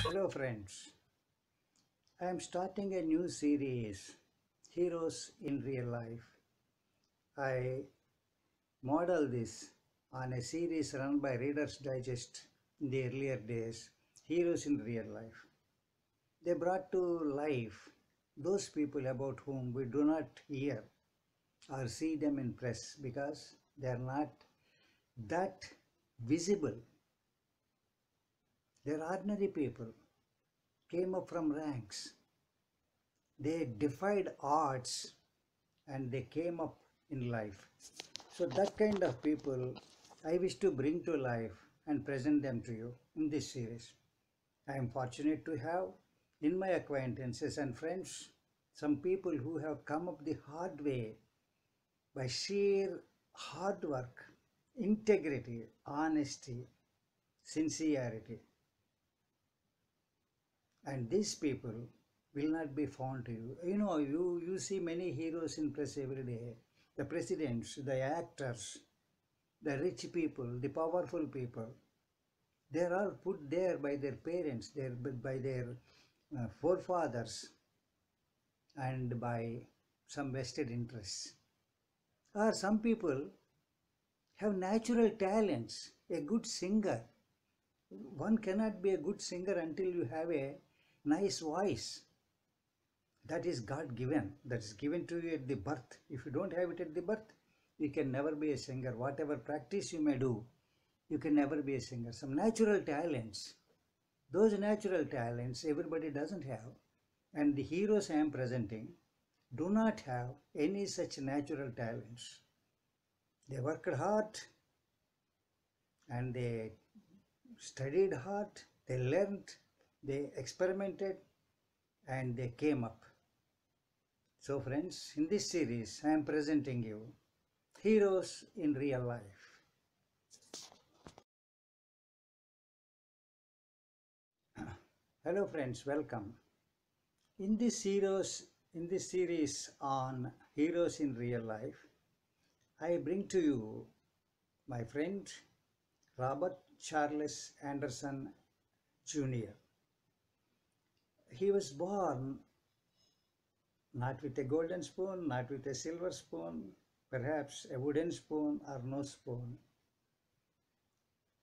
Hello, friends. I am starting a new series, Heroes in Real Life. I model this on a series run by Reader's Digest in the earlier days, Heroes in Real Life. They brought to life those people about whom we do not hear or see them in press because they are not that visible. They're ordinary people, came up from ranks. They defied odds and they came up in life. So that kind of people I wish to bring to life and present them to you in this series. I am fortunate to have in my acquaintances and friends some people who have come up the hard way by sheer hard work, integrity, honesty, sincerity. And these people will not be found to you. You see many heroes in press every day. The presidents, the actors, the rich people, the powerful people. They are all put there by their parents, by their forefathers, and by some vested interests. Or some people have natural talents, a good singer. One cannot be a good singer until you have a nice voice. That is God given. That is given to you at the birth. If you don't have it at the birth, you can never be a singer. Whatever practice you may do, you can never be a singer. Some natural talents. Those natural talents everybody doesn't have. And the heroes I am presenting do not have any such natural talents. They worked hard and they studied hard, they learned, they experimented, and they came up. So friends, in this series, I am presenting you heroes in real life. Hello friends, welcome. In this series on heroes in real life, I bring to you my friend Robert Charles Anderson Jr. He was born not with a golden spoon, not with a silver spoon, perhaps a wooden spoon or no spoon.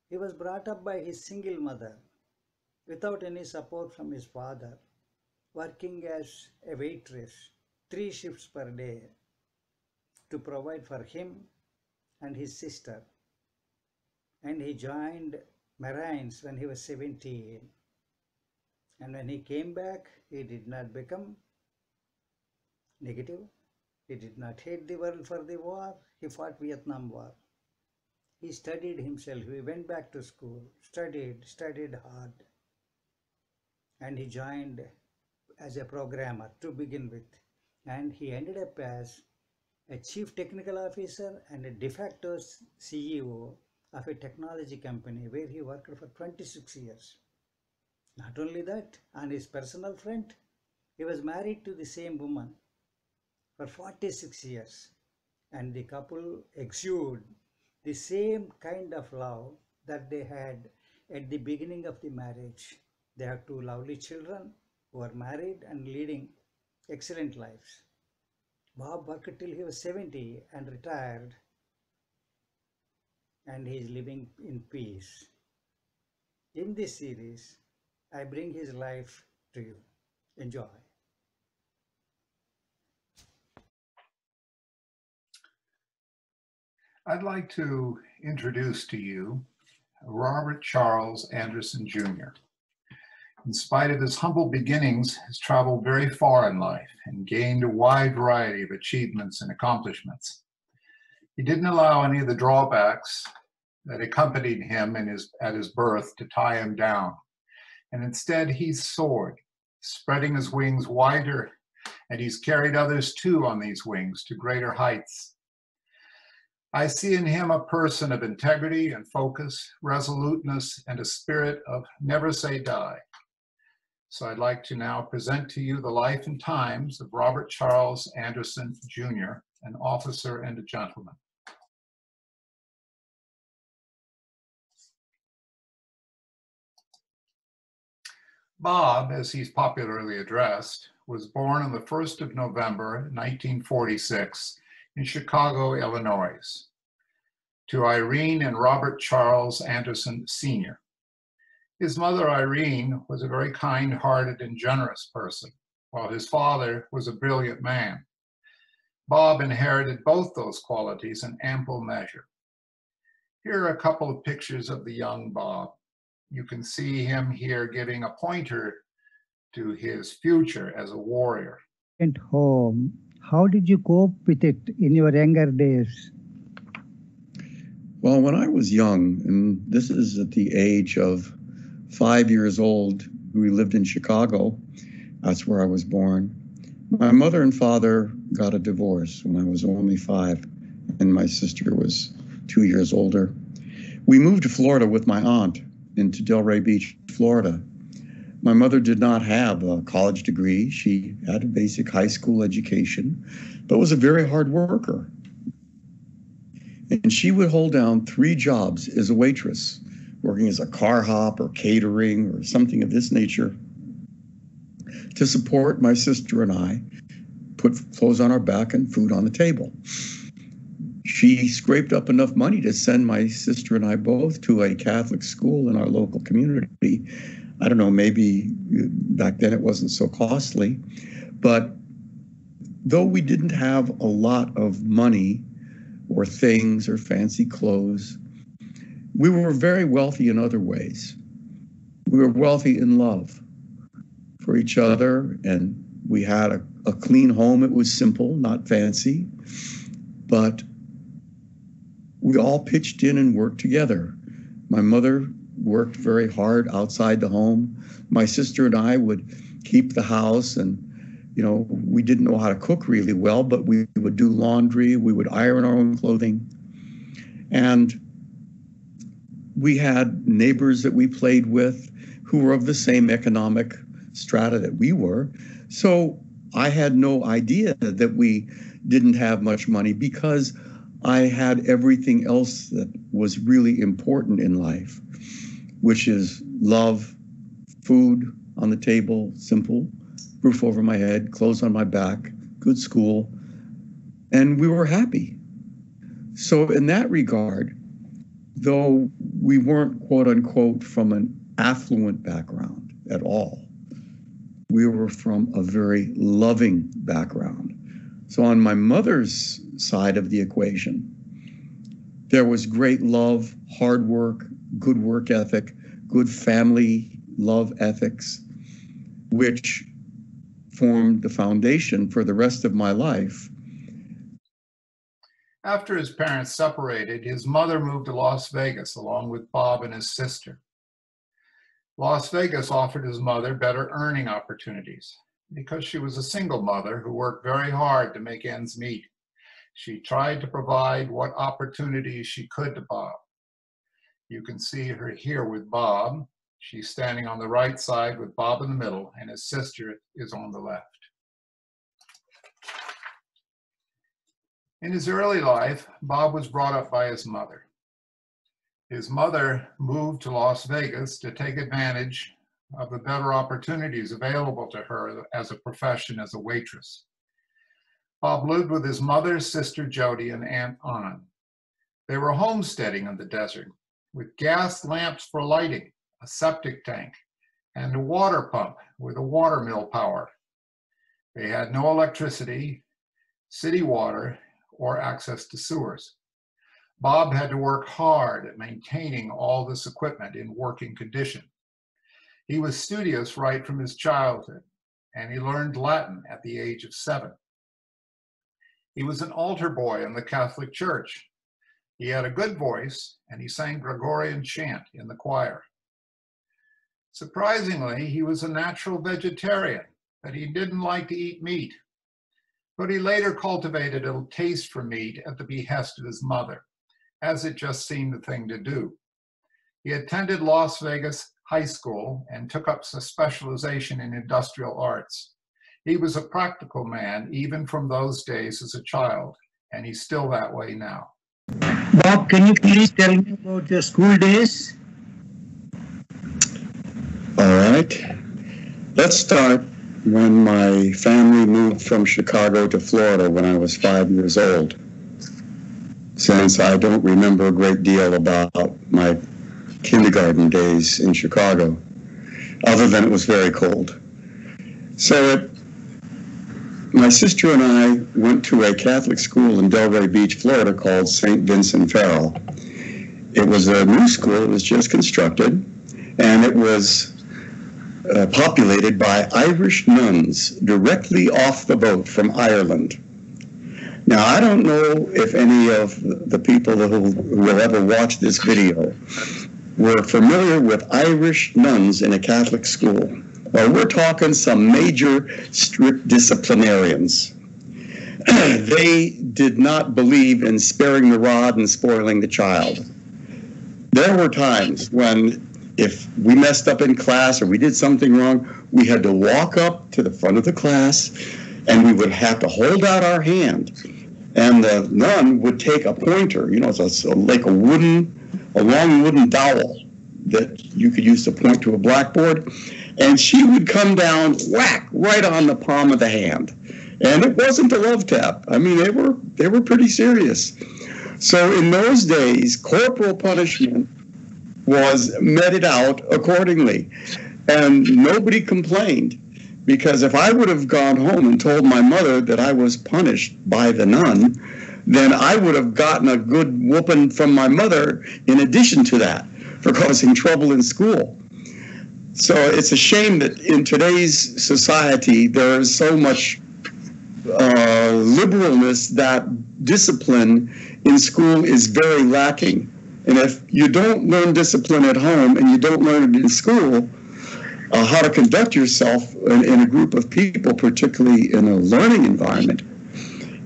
He was brought up by his single mother without any support from his father, working as a waitress 3 shifts per day to provide for him and his sister. And he joined Marines when he was 17. And when he came back, he did not become negative. He did not hate the world for the war. He fought Vietnam War. He studied himself. He went back to school, studied hard. And he joined as a programmer to begin with. And he ended up as a chief technical officer and a de facto CEO of a technology company where he worked for 26 years. Not only that, on his personal front, he was married to the same woman for 46 years, and the couple exude the same kind of love that they had at the beginning of the marriage. They have 2 lovely children who are married and leading excellent lives. Bob worked till he was 70 and retired, and he is living in peace. In this series, I bring his life to you. Enjoy. I'd like to introduce to you Robert Charles Anderson Jr. In spite of his humble beginnings, has traveled very far in life and gained a wide variety of achievements and accomplishments. He didn't allow any of the drawbacks that accompanied him at his birth to tie him down, and instead he soared, spreading his wings wider, and he's carried others too on these wings to greater heights. I see in him a person of integrity and focus, resoluteness, and a spirit of never say die. So I'd like to now present to you the life and times of Robert Charles Anderson Jr., an officer and a gentleman. Bob, as he's popularly addressed, was born on the 1st of November, 1946, in Chicago, Illinois, to Irene and Robert Charles Anderson Sr. His mother, Irene, was a very kind-hearted and generous person, while his father was a brilliant man. Bob inherited both those qualities in ample measure. Here are a couple of pictures of the young Bob. You can see him here giving a pointer to his future as a warrior. At home, how did you cope with it in your younger days? Well, when I was young, and this is at the age of 5 years old, we lived in Chicago. That's where I was born. My mother and father got a divorce when I was only 5, and my sister was 2 years older. We moved to Florida with my aunt into Delray Beach, Florida. My mother did not have a college degree. She had a basic high school education, but was a very hard worker. And she would hold down 3 jobs as a waitress, working as a car hop or catering or something of this nature, to support my sister and I, put clothes on our back and food on the table. She scraped up enough money to send my sister and I both to a Catholic school in our local community. I don't know, maybe back then it wasn't so costly, but though we didn't have a lot of money or things or fancy clothes, we were very wealthy in other ways. We were wealthy in love for each other, and we had a clean home. It was simple, not fancy, but we all pitched in and worked together. My mother worked very hard outside the home. My sister and I would keep the house, and we didn't know how to cook really well, but we would do laundry, we would iron our own clothing. And we had neighbors that we played with who were of the same economic strata that we were. So I had no idea that we didn't have much money, because I had everything else that was really important in life, which is love, food on the table, simple, roof over my head, clothes on my back, good school, and we were happy. So in that regard, though we weren't, quote unquote, from an affluent background at all, we were from a very loving background. So on my mother's side of the equation, there was great love, hard work, good work ethic, good family love ethics, which formed the foundation for the rest of my life. After his parents separated, his mother moved to Las Vegas along with Bob and his sister. Las Vegas offered his mother better earning opportunities because she was a single mother who worked very hard to make ends meet. She tried to provide what opportunities she could to Bob. You can see her here with Bob. She's standing on the right side with Bob in the middle, and his sister is on the left. In his early life, Bob was brought up by his mother. His mother moved to Las Vegas to take advantage of the better opportunities available to her as a profession as a waitress. Bob lived with his mother, sister Jody, and Aunt Ann. They were homesteading in the desert with gas lamps for lighting, a septic tank, and a water pump with a water mill power. They had no electricity, city water, or access to sewers. Bob had to work hard at maintaining all this equipment in working condition. He was studious right from his childhood, and he learned Latin at the age of 7. He was an altar boy in the Catholic Church. He had a good voice, and he sang Gregorian chant in the choir. Surprisingly, he was a natural vegetarian, but he didn't like to eat meat. But he later cultivated a taste for meat at the behest of his mother, as it just seemed the thing to do. He attended Las Vegas High School and took up a specialization in industrial arts. He was a practical man, even from those days as a child, and he's still that way now. Bob, can you please tell me about your school days? All right. Let's start when my family moved from Chicago to Florida when I was 5 years old, since I don't remember a great deal about my kindergarten days in Chicago, other than it was very cold. So my sister and I went to a Catholic school in Delray Beach, Florida called St. Vincent Ferrell. It was a new school. It was just constructed, and it was populated by Irish nuns directly off the boat from Ireland. Now, I don't know if any of the people who will ever watch this video were familiar with Irish nuns in a Catholic school. Well, we're talking some major strict disciplinarians. They did not believe in sparing the rod and spoiling the child. There were times when if we messed up in class or we did something wrong, we had to walk up to the front of the class and we would have to hold out our hand. And the nun would take a pointer, you know, it's like a long wooden dowel that you could use to point to a blackboard. And she would come down, whack, right on the palm of the hand. And it wasn't a love tap. I mean, they were pretty serious. So in those days, corporal punishment was meted out accordingly. And nobody complained, because if I would have gone home and told my mother that I was punished by the nun, then I would have gotten a good whooping from my mother in addition to that for causing trouble in school. So it's a shame that in today's society there is so much liberalness that discipline in school is very lacking. And if you don't learn discipline at home and you don't learn it in school, how to conduct yourself in a group of people, particularly in a learning environment,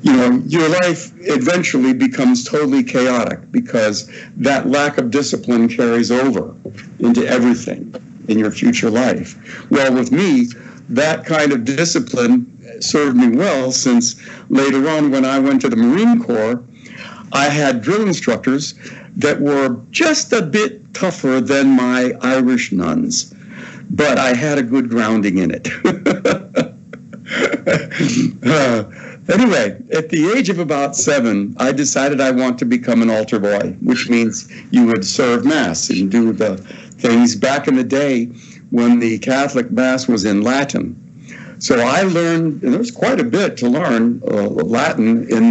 you know, your life eventually becomes totally chaotic because that lack of discipline carries over into everything in your future life. Well, with me, that kind of discipline served me well, since later on when I went to the Marine Corps, I had drill instructors that were just a bit tougher than my Irish nuns, but I had a good grounding in it. Anyway, at the age of about 7, I decided I want to become an altar boy, which means you would serve Mass and do the things back in the day when the Catholic Mass was in Latin. So I learned, and there was quite a bit to learn Latin in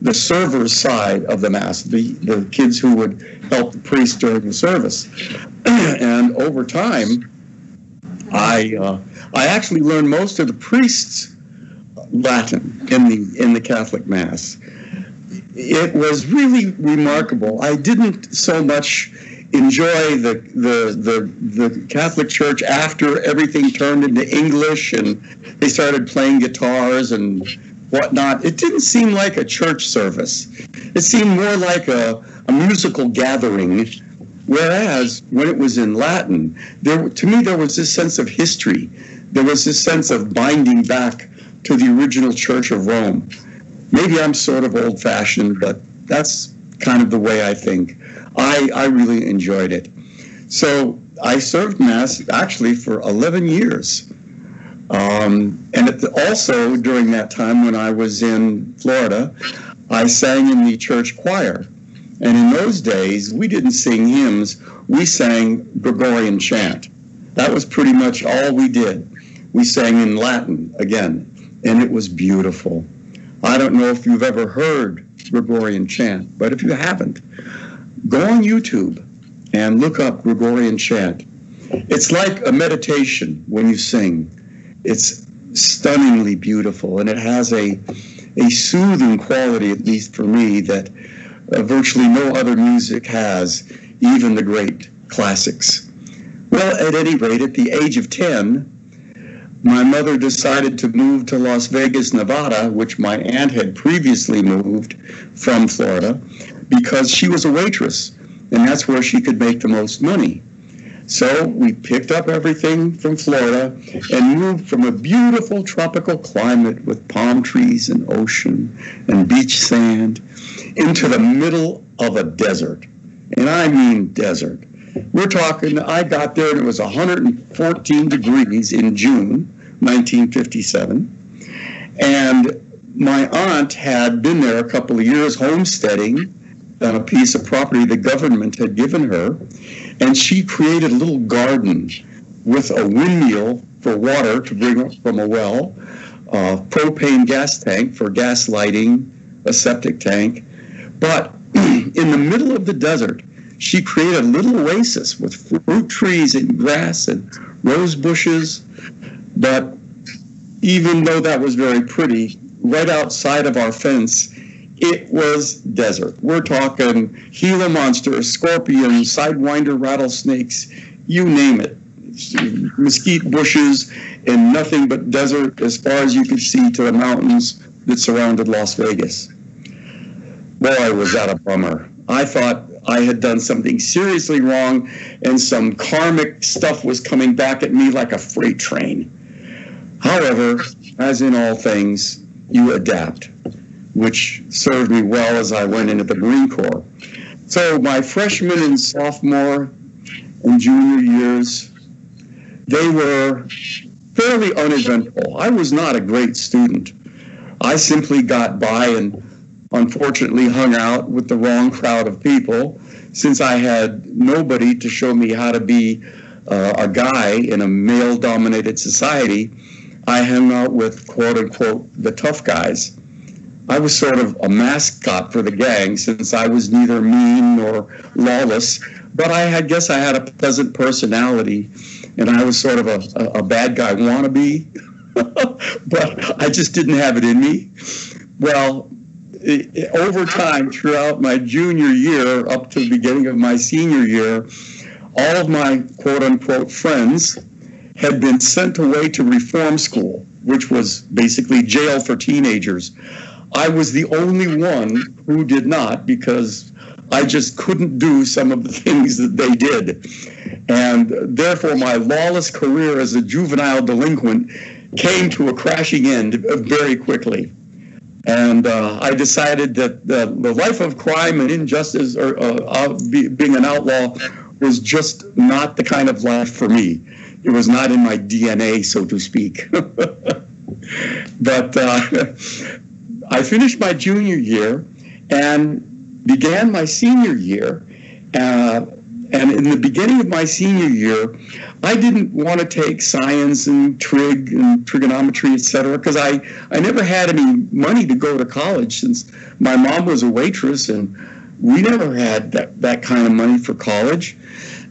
the server's side of the Mass, the kids who would help the priest during the service. And over time, I actually learned most of the priests' Latin in the Catholic Mass. It was really remarkable. I didn't so much enjoy the Catholic Church after everything turned into English and they started playing guitars and whatnot. It didn't seem like a church service. It seemed more like a musical gathering. Whereas when it was in Latin, to me there was this sense of history. There was this sense of binding back to the original Church of Rome. Maybe I'm sort of old-fashioned, but that's kind of the way I think. I really enjoyed it. So I served Mass actually for 11 years. And also during that time when I was in Florida, I sang in the church choir. And in those days, we didn't sing hymns, we sang Gregorian chant. That was pretty much all we did. We sang in Latin again, and it was beautiful. I don't know if you've ever heard Gregorian chant, but if you haven't, go on YouTube and look up Gregorian chant. It's like a meditation when you sing. It's stunningly beautiful, and it has a soothing quality, at least for me, that virtually no other music has, even the great classics. Well, at any rate, at the age of 10, my mother decided to move to Las Vegas, Nevada, which my aunt had previously moved from Florida, because she was a waitress, and that's where she could make the most money. So we picked up everything from Florida and moved from a beautiful tropical climate with palm trees and ocean and beach sand into the middle of a desert. And I mean desert. We're talking, I got there and it was 114 degrees in June 1957. And my aunt had been there a couple of years homesteading on a piece of property the government had given her. And she created a little garden with a windmill for water to bring up from a well, a propane gas tank for gas lighting, a septic tank. But in the middle of the desert, she created a little oasis with fruit trees and grass and rose bushes. But even though that was very pretty, right outside of our fence, it was desert. We're talking Gila monsters, scorpions, sidewinder rattlesnakes, you name it. Mesquite bushes and nothing but desert as far as you could see to the mountains that surrounded Las Vegas. Boy, was that a bummer. I thought I had done something seriously wrong and some karmic stuff was coming back at me like a freight train. However, as in all things, you adapt, which served me well as I went into the Marine Corps. So my freshman and sophomore and junior years, they were fairly uneventful. I was not a great student. I simply got by and unfortunately hung out with the wrong crowd of people. Since I had nobody to show me how to be a guy in a male-dominated society, I hung out with, quote-unquote, the tough guys. I was sort of a mascot for the gang since I was neither mean nor lawless, but I guess I had a pleasant personality, and I was sort of a bad guy wannabe, but I just didn't have it in me. Well, over time, throughout my junior year up to the beginning of my senior year, all of my quote-unquote friends had been sent away to reform school, which was basically jail for teenagers. I was the only one who did not because I just couldn't do some of the things that they did. And therefore, my lawless career as a juvenile delinquent came to a crashing end very quickly. And I decided that the life of crime and injustice, or being an outlaw, was just not the kind of life for me. It was not in my DNA, so to speak. But I finished my junior year and began my senior year. And in the beginning of my senior year, I didn't want to take science and trig and trigonometry, et cetera, because I never had any money to go to college since my mom was a waitress and we never had that kind of money for college.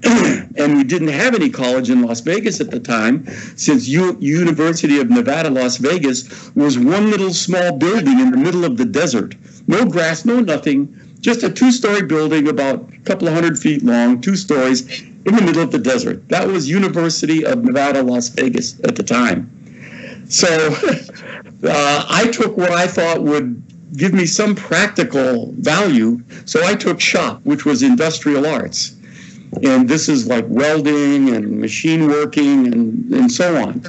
And we didn't have any college in Las Vegas at the time, since University of Nevada, Las Vegas was one little small building in the middle of the desert. No grass, no nothing, just a two-story building about a couple of 100 feet long, 2 stories, in the middle of the desert. That was University of Nevada, Las Vegas at the time. So I took what I thought would give me some practical value. So I took shop, which was industrial arts. And this is like welding and machine working and so on.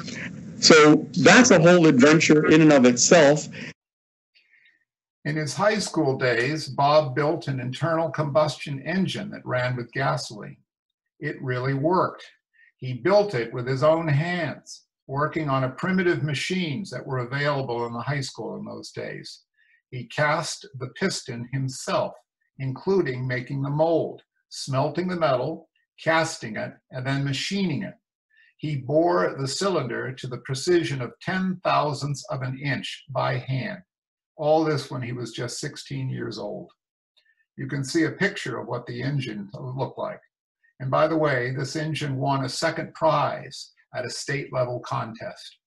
So that's a whole adventure in and of itself. In his high school days, Bob built an internal combustion engine that ran with gasoline. It really worked. He built it with his own hands, working on primitive machines that were available in the high school in those days. He cast the piston himself, including making the mold, smelting the metal, casting it, and then machining it. He bore the cylinder to the precision of 10,000ths of an inch by hand. All this when he was just 16 years old. You can see a picture of what the engine looked like. And by the way, this engine won a second prize at a state level contest.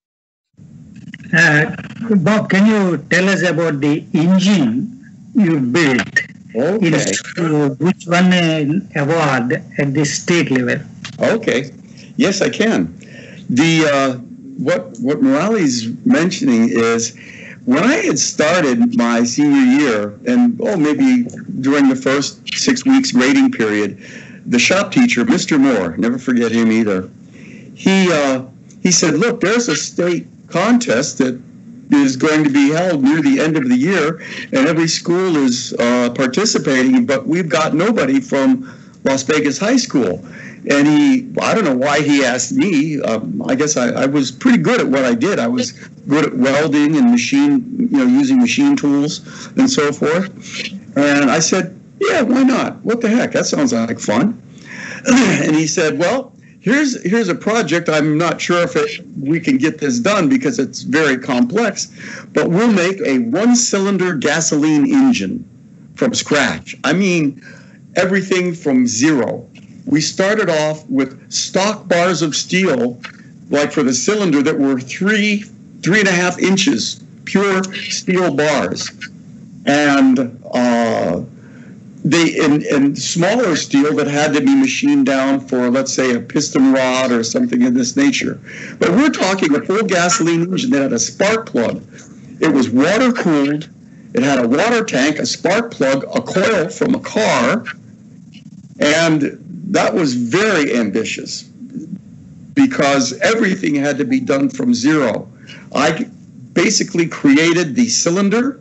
Bob, can you tell us about the engine you built? Okay. Which won an award at the state level? Okay. Yes, I can. What Morales mentioning is, when I had started my senior year, and maybe during the first 6 weeks grading period, the shop teacher, Mr. Moore, never forget him either, he said, look, there's a state contest that is going to be held near the end of the year, and every school is participating, but we've got nobody from Las Vegas High School. And I don't know why he asked me. I guess I was pretty good at what I did. I was good at welding and using machine tools and so forth. And I said, yeah, why not? What the heck? That sounds like fun. And he said, well, here's a project. I'm not sure if we can get this done because it's very complex, but we'll make a one-cylinder gasoline engine from scratch. I mean, everything from zero. We started off with stock bars of steel, like for the cylinder, that were 3.5 inches, pure steel bars. And and smaller steel that had to be machined down for, let's say, a piston rod or something of this nature. But we're talking a full gasoline engine that had a spark plug. It was water cooled. It had a water tank, a spark plug, a coil from a car, and that was very ambitious because everything had to be done from zero. I basically created the cylinder,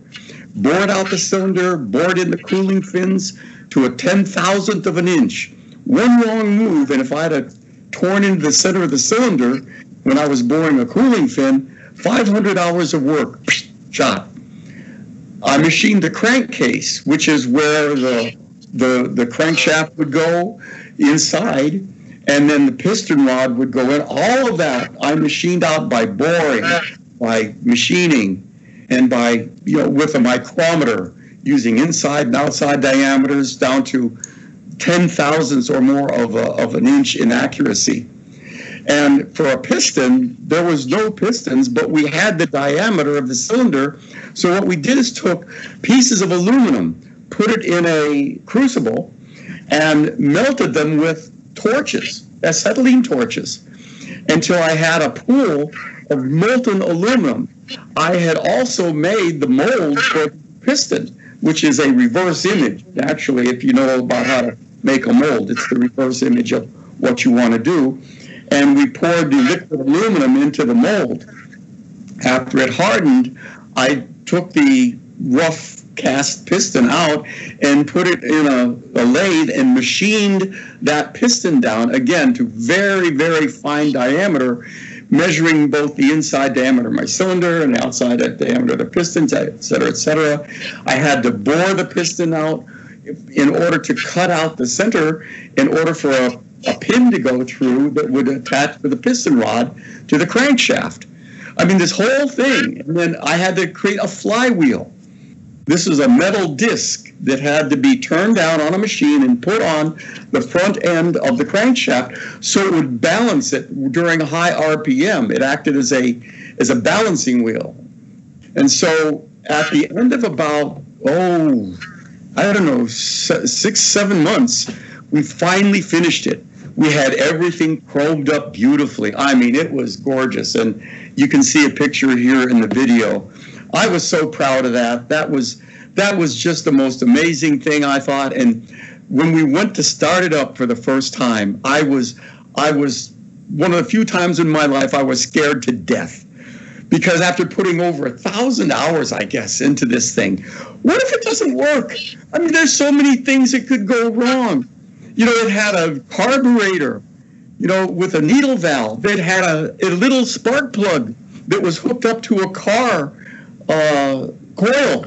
bored out the cylinder, bored in the cooling fins to a 10,000th of an inch. One wrong move, and if I had torn into the center of the cylinder when I was boring a cooling fin, 500 hours of work, shot. I machined the crankcase, which is where the crankshaft would go inside, and then the piston rod would go in. All of that I machined out by boring, by machining, and by, with a micrometer, using inside and outside diameters down to 10,000ths or more of an inch in accuracy. And for a piston, there was no pistons, but we had the diameter of the cylinder. So what we did is took pieces of aluminum, put it in a crucible, and melted them with torches, acetylene torches, until I had a pool of molten aluminum. I had also made the mold for the piston, which is a reverse image. Actually, if you know about how to make a mold, it's the reverse image of what you want to do. And we poured the liquid aluminum into the mold. After it hardened, I took the rough cast piston out and put it in a lathe and machined that piston down, again, to very, very fine diameter, measuring both the inside diameter of my cylinder and the outside diameter of the pistons, et cetera, et cetera. I had to bore the piston out in order to cut out the center in order for a pin to go through that would attach to the piston rod to the crankshaft. I mean, this whole thing. And then I had to create a flywheel. This is a metal disc that had to be turned down on a machine and put on the front end of the crankshaft so it would balance it during a high RPM. It acted as a balancing wheel. And so at the end of about, I don't know, 6-7 months, we finally finished it. We had everything chromed up beautifully. I mean, it was gorgeous. And you can see a picture here in the video. I was so proud of that. That was just the most amazing thing, I thought. And when we went to start it up for the first time, I was one of the few times in my life I was scared to death. Because after putting over 1,000 hours, I guess, into this thing, what if it doesn't work? I mean, there's so many things that could go wrong. It had a carburetor, with a needle valve. It had a little spark plug that was hooked up to a car coil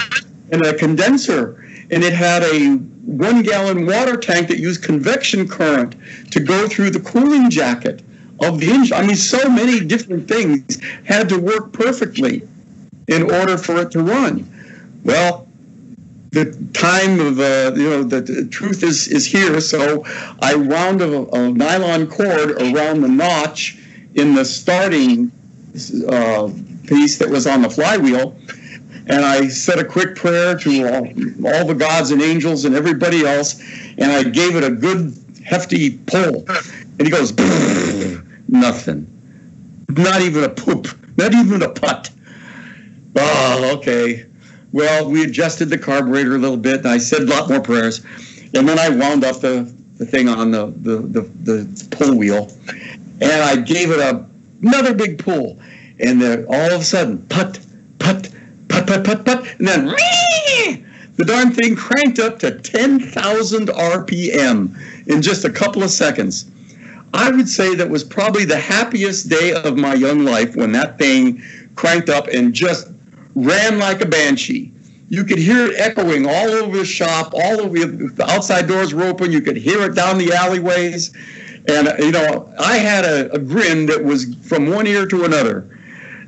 and a condenser. And it had a 1-gallon water tank that used convection current to go through the cooling jacket of the engine. I mean, so many different things had to work perfectly in order for it to run. Well, the time of, the truth is here. So I wound a nylon cord around the notch in the starting piece that was on the flywheel. And I said a quick prayer to all the gods and angels and everybody else. And I gave it a good hefty pull. And he goes, nothing. Not even a poop. Not even a putt. Oh, okay. Well, we adjusted the carburetor a little bit, and I said a lot more prayers. And then I wound up the thing on the pull wheel, and I gave it another big pull. And then all of a sudden, putt, putt, putt, putt, putt, putt, and then the darn thing cranked up to 10,000 RPM. in just a couple of seconds. I would say that was probably the happiest day of my young life when that thing cranked up and just ran like a banshee. You could hear it echoing all over the shop, all over, the outside doors were open, you could hear it down the alleyways. And, you know, I had a grin that was from one ear to another.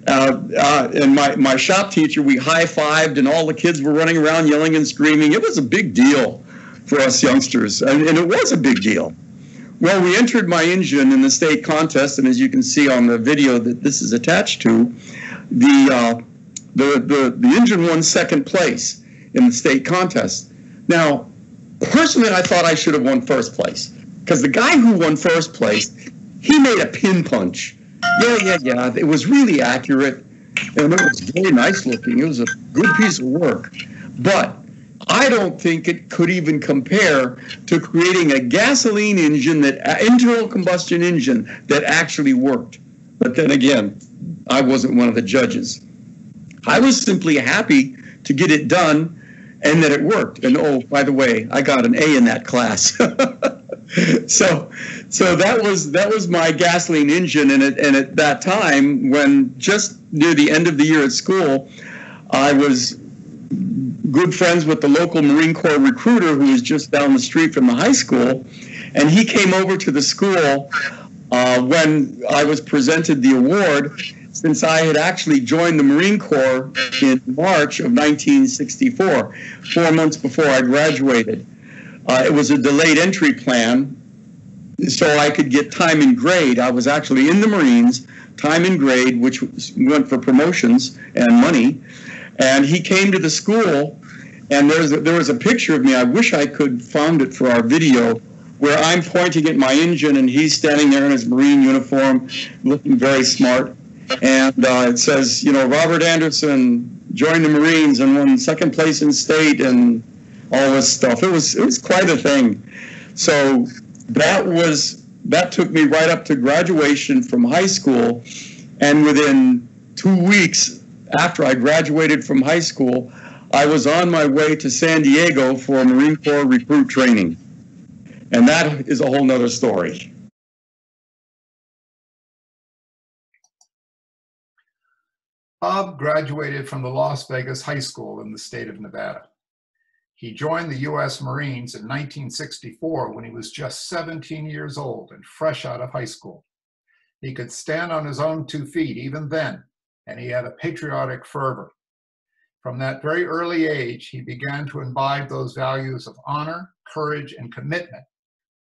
And my shop teacher, we high-fived, and all the kids were running around yelling and screaming. It was a big deal for us youngsters, and it was a big deal. Well, we entered my engine in the state contest, and as you can see on the video that this is attached to, the engine won second place in the state contest. Now, personally, I thought I should have won first place, because the guy who won first place, he made a pin punch. Yeah. It was really accurate, and it was very nice looking. It was a good piece of work. But I don't think it could even compare to creating a gasoline engine, internal combustion engine that actually worked. But then again, I wasn't one of the judges. I was simply happy to get it done and that it worked. And oh, by the way, I got an A in that class. So that was my gasoline engine. And at that time, when just near the end of the year at school, I was good friends with the local Marine Corps recruiter who was just down the street from the high school, and he came over to the school when I was presented the award, since I had actually joined the Marine Corps in March of 1964, 4 months before I graduated. It was a delayed entry plan, so I could get time and grade. I was actually in the Marines, time and grade, which went for promotions and money. And he came to the school, and there was a picture of me. I wish I could find it for our video, where I'm pointing at my engine, and he's standing there in his Marine uniform, looking very smart. And it says, you know, Robert Anderson joined the Marines and won second place in state and all this stuff. It was quite a thing. So that took me right up to graduation from high school, and within 2 weeks after I graduated from high school, I was on my way to San Diego for Marine Corps recruit training. And that is a whole nother story. Bob graduated from the Las Vegas High School in the state of Nevada. He joined the U.S. Marines in 1964 when he was just 17 years old and fresh out of high school. He could stand on his own 2 feet even then, and he had a patriotic fervor. From that very early age, he began to imbibe those values of honor, courage, and commitment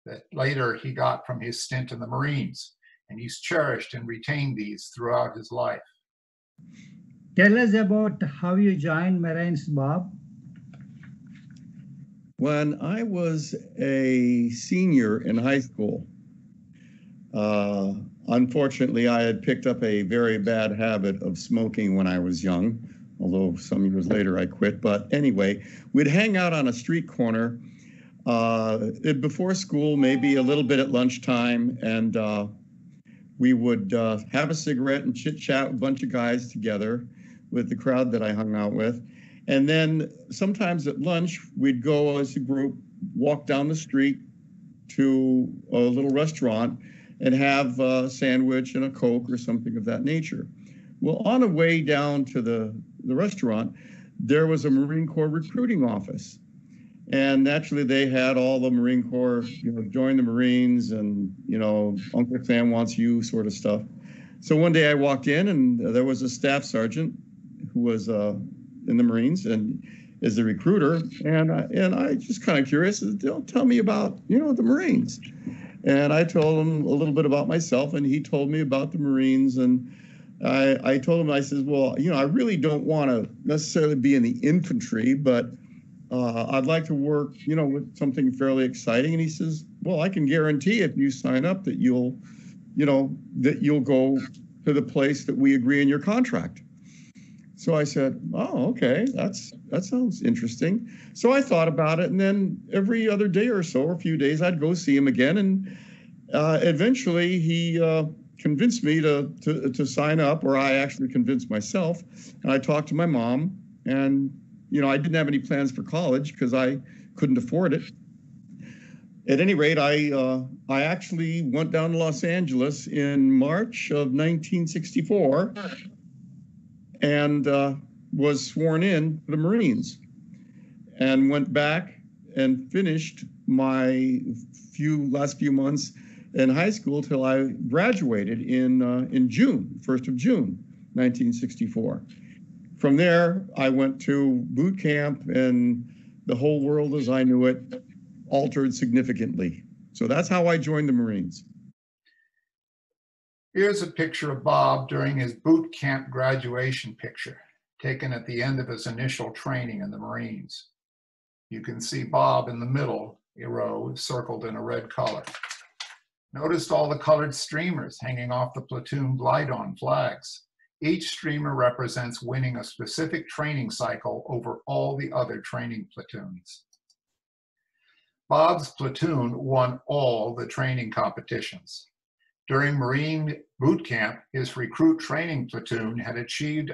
that later he got from his stint in the Marines, and he's cherished and retained these throughout his life. Tell us about how you joined Marines, Bob. When I was a senior in high school, unfortunately, I had picked up a very bad habit of smoking when I was young, although some years later I quit. But anyway, we'd hang out on a street corner before school, maybe a little bit at lunchtime, and we would have a cigarette and chit-chat with a bunch of guys together with the crowd that I hung out with. And then sometimes at lunch, we'd go as a group, walk down the street to a little restaurant and have a sandwich and a Coke or something of that nature. Well, on the way down to the restaurant, there was a Marine Corps recruiting office. And naturally, they had all the Marine Corps, you know, join the Marines and, you know, Uncle Sam wants you sort of stuff. So one day I walked in, and there was a staff sergeant who was in the Marines and is the recruiter. And I just kind of curious, tell me about, you know, the Marines. And I told him a little bit about myself, and he told me about the Marines. And I told him, I said, well, you know, I really don't want to necessarily be in the infantry, but I'd like to work, you know, with something fairly exciting. And he says, well, I can guarantee if you sign up that you'll go to the place that we agree in your contract. So I said, oh, okay, that sounds interesting. So I thought about it, and then every other day or so, or a few days, I'd go see him again. And eventually he convinced me to sign up, or I actually convinced myself. And I talked to my mom, and, you know, I didn't have any plans for college because I couldn't afford it. At any rate, I actually went down to Los Angeles in March of 1964 and was sworn in to the Marines, and went back and finished my last few months in high school till I graduated in June, 1st of June, 1964. From there, I went to boot camp, and the whole world as I knew it altered significantly. So that's how I joined the Marines. Here's a picture of Bob during his boot camp graduation picture, taken at the end of his initial training in the Marines. You can see Bob in the middle row, circled in a red color. Notice all the colored streamers hanging off the platoon glide-on flags. Each streamer represents winning a specific training cycle over all the other training platoons. Bob's platoon won all the training competitions. During Marine boot camp, his recruit training platoon had achieved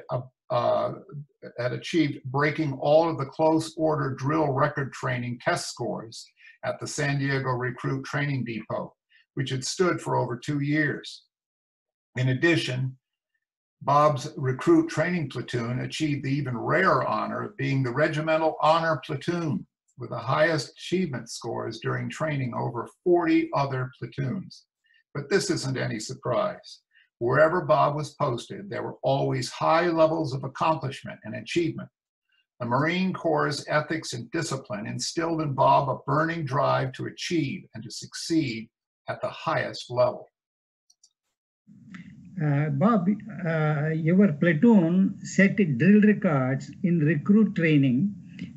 breaking all of the close order drill record training test scores at the San Diego Recruit Training Depot, which had stood for over 2 years. In addition, Bob's recruit training platoon achieved the even rarer honor of being the regimental honor platoon, with the highest achievement scores during training over 40 other platoons. But this isn't any surprise. Wherever Bob was posted, there were always high levels of accomplishment and achievement. The Marine Corps' ethics and discipline instilled in Bob a burning drive to achieve and to succeed at the highest level. Bob, your platoon set drill records in recruit training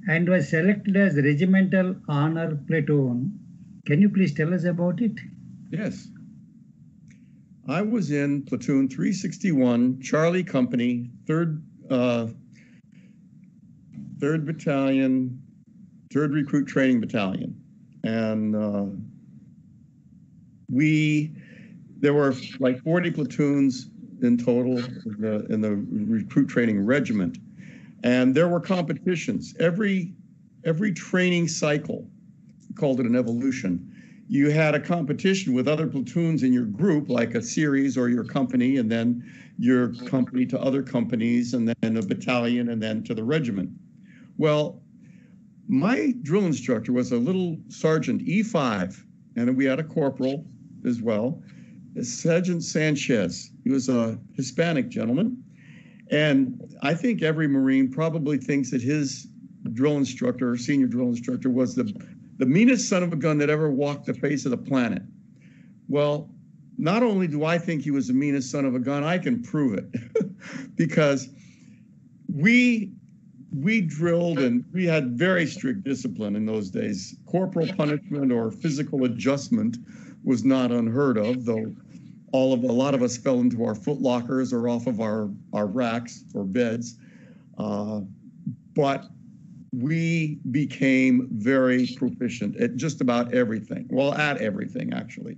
and was selected as Regimental Honor Platoon. Can you please tell us about it? Yes. I was in Platoon 361, Charlie Company, 3rd Battalion, 3rd Recruit Training Battalion. And there were like 40 platoons in total in the recruit training regiment. And there were competitions. Every training cycle, we called it an evolution, you had a competition with other platoons in your group, like a series or your company, and then your company to other companies, and then a battalion, and then to the regiment. Well, my drill instructor was a little Sergeant E5, and we had a corporal as well, Sergeant Sanchez. He was a Hispanic gentleman. And I think every Marine probably thinks that his drill instructor, senior drill instructor, was the meanest son of a gun that ever walked the face of the planet. Well, not only do I think he was the meanest son of a gun, I can prove it. Because we drilled, and we had very strict discipline in those days. Corporal punishment or physical adjustment was not unheard of, though a lot of us fell into our foot lockers or off of our racks or beds. But we became very proficient at just about everything. Well, at everything, actually.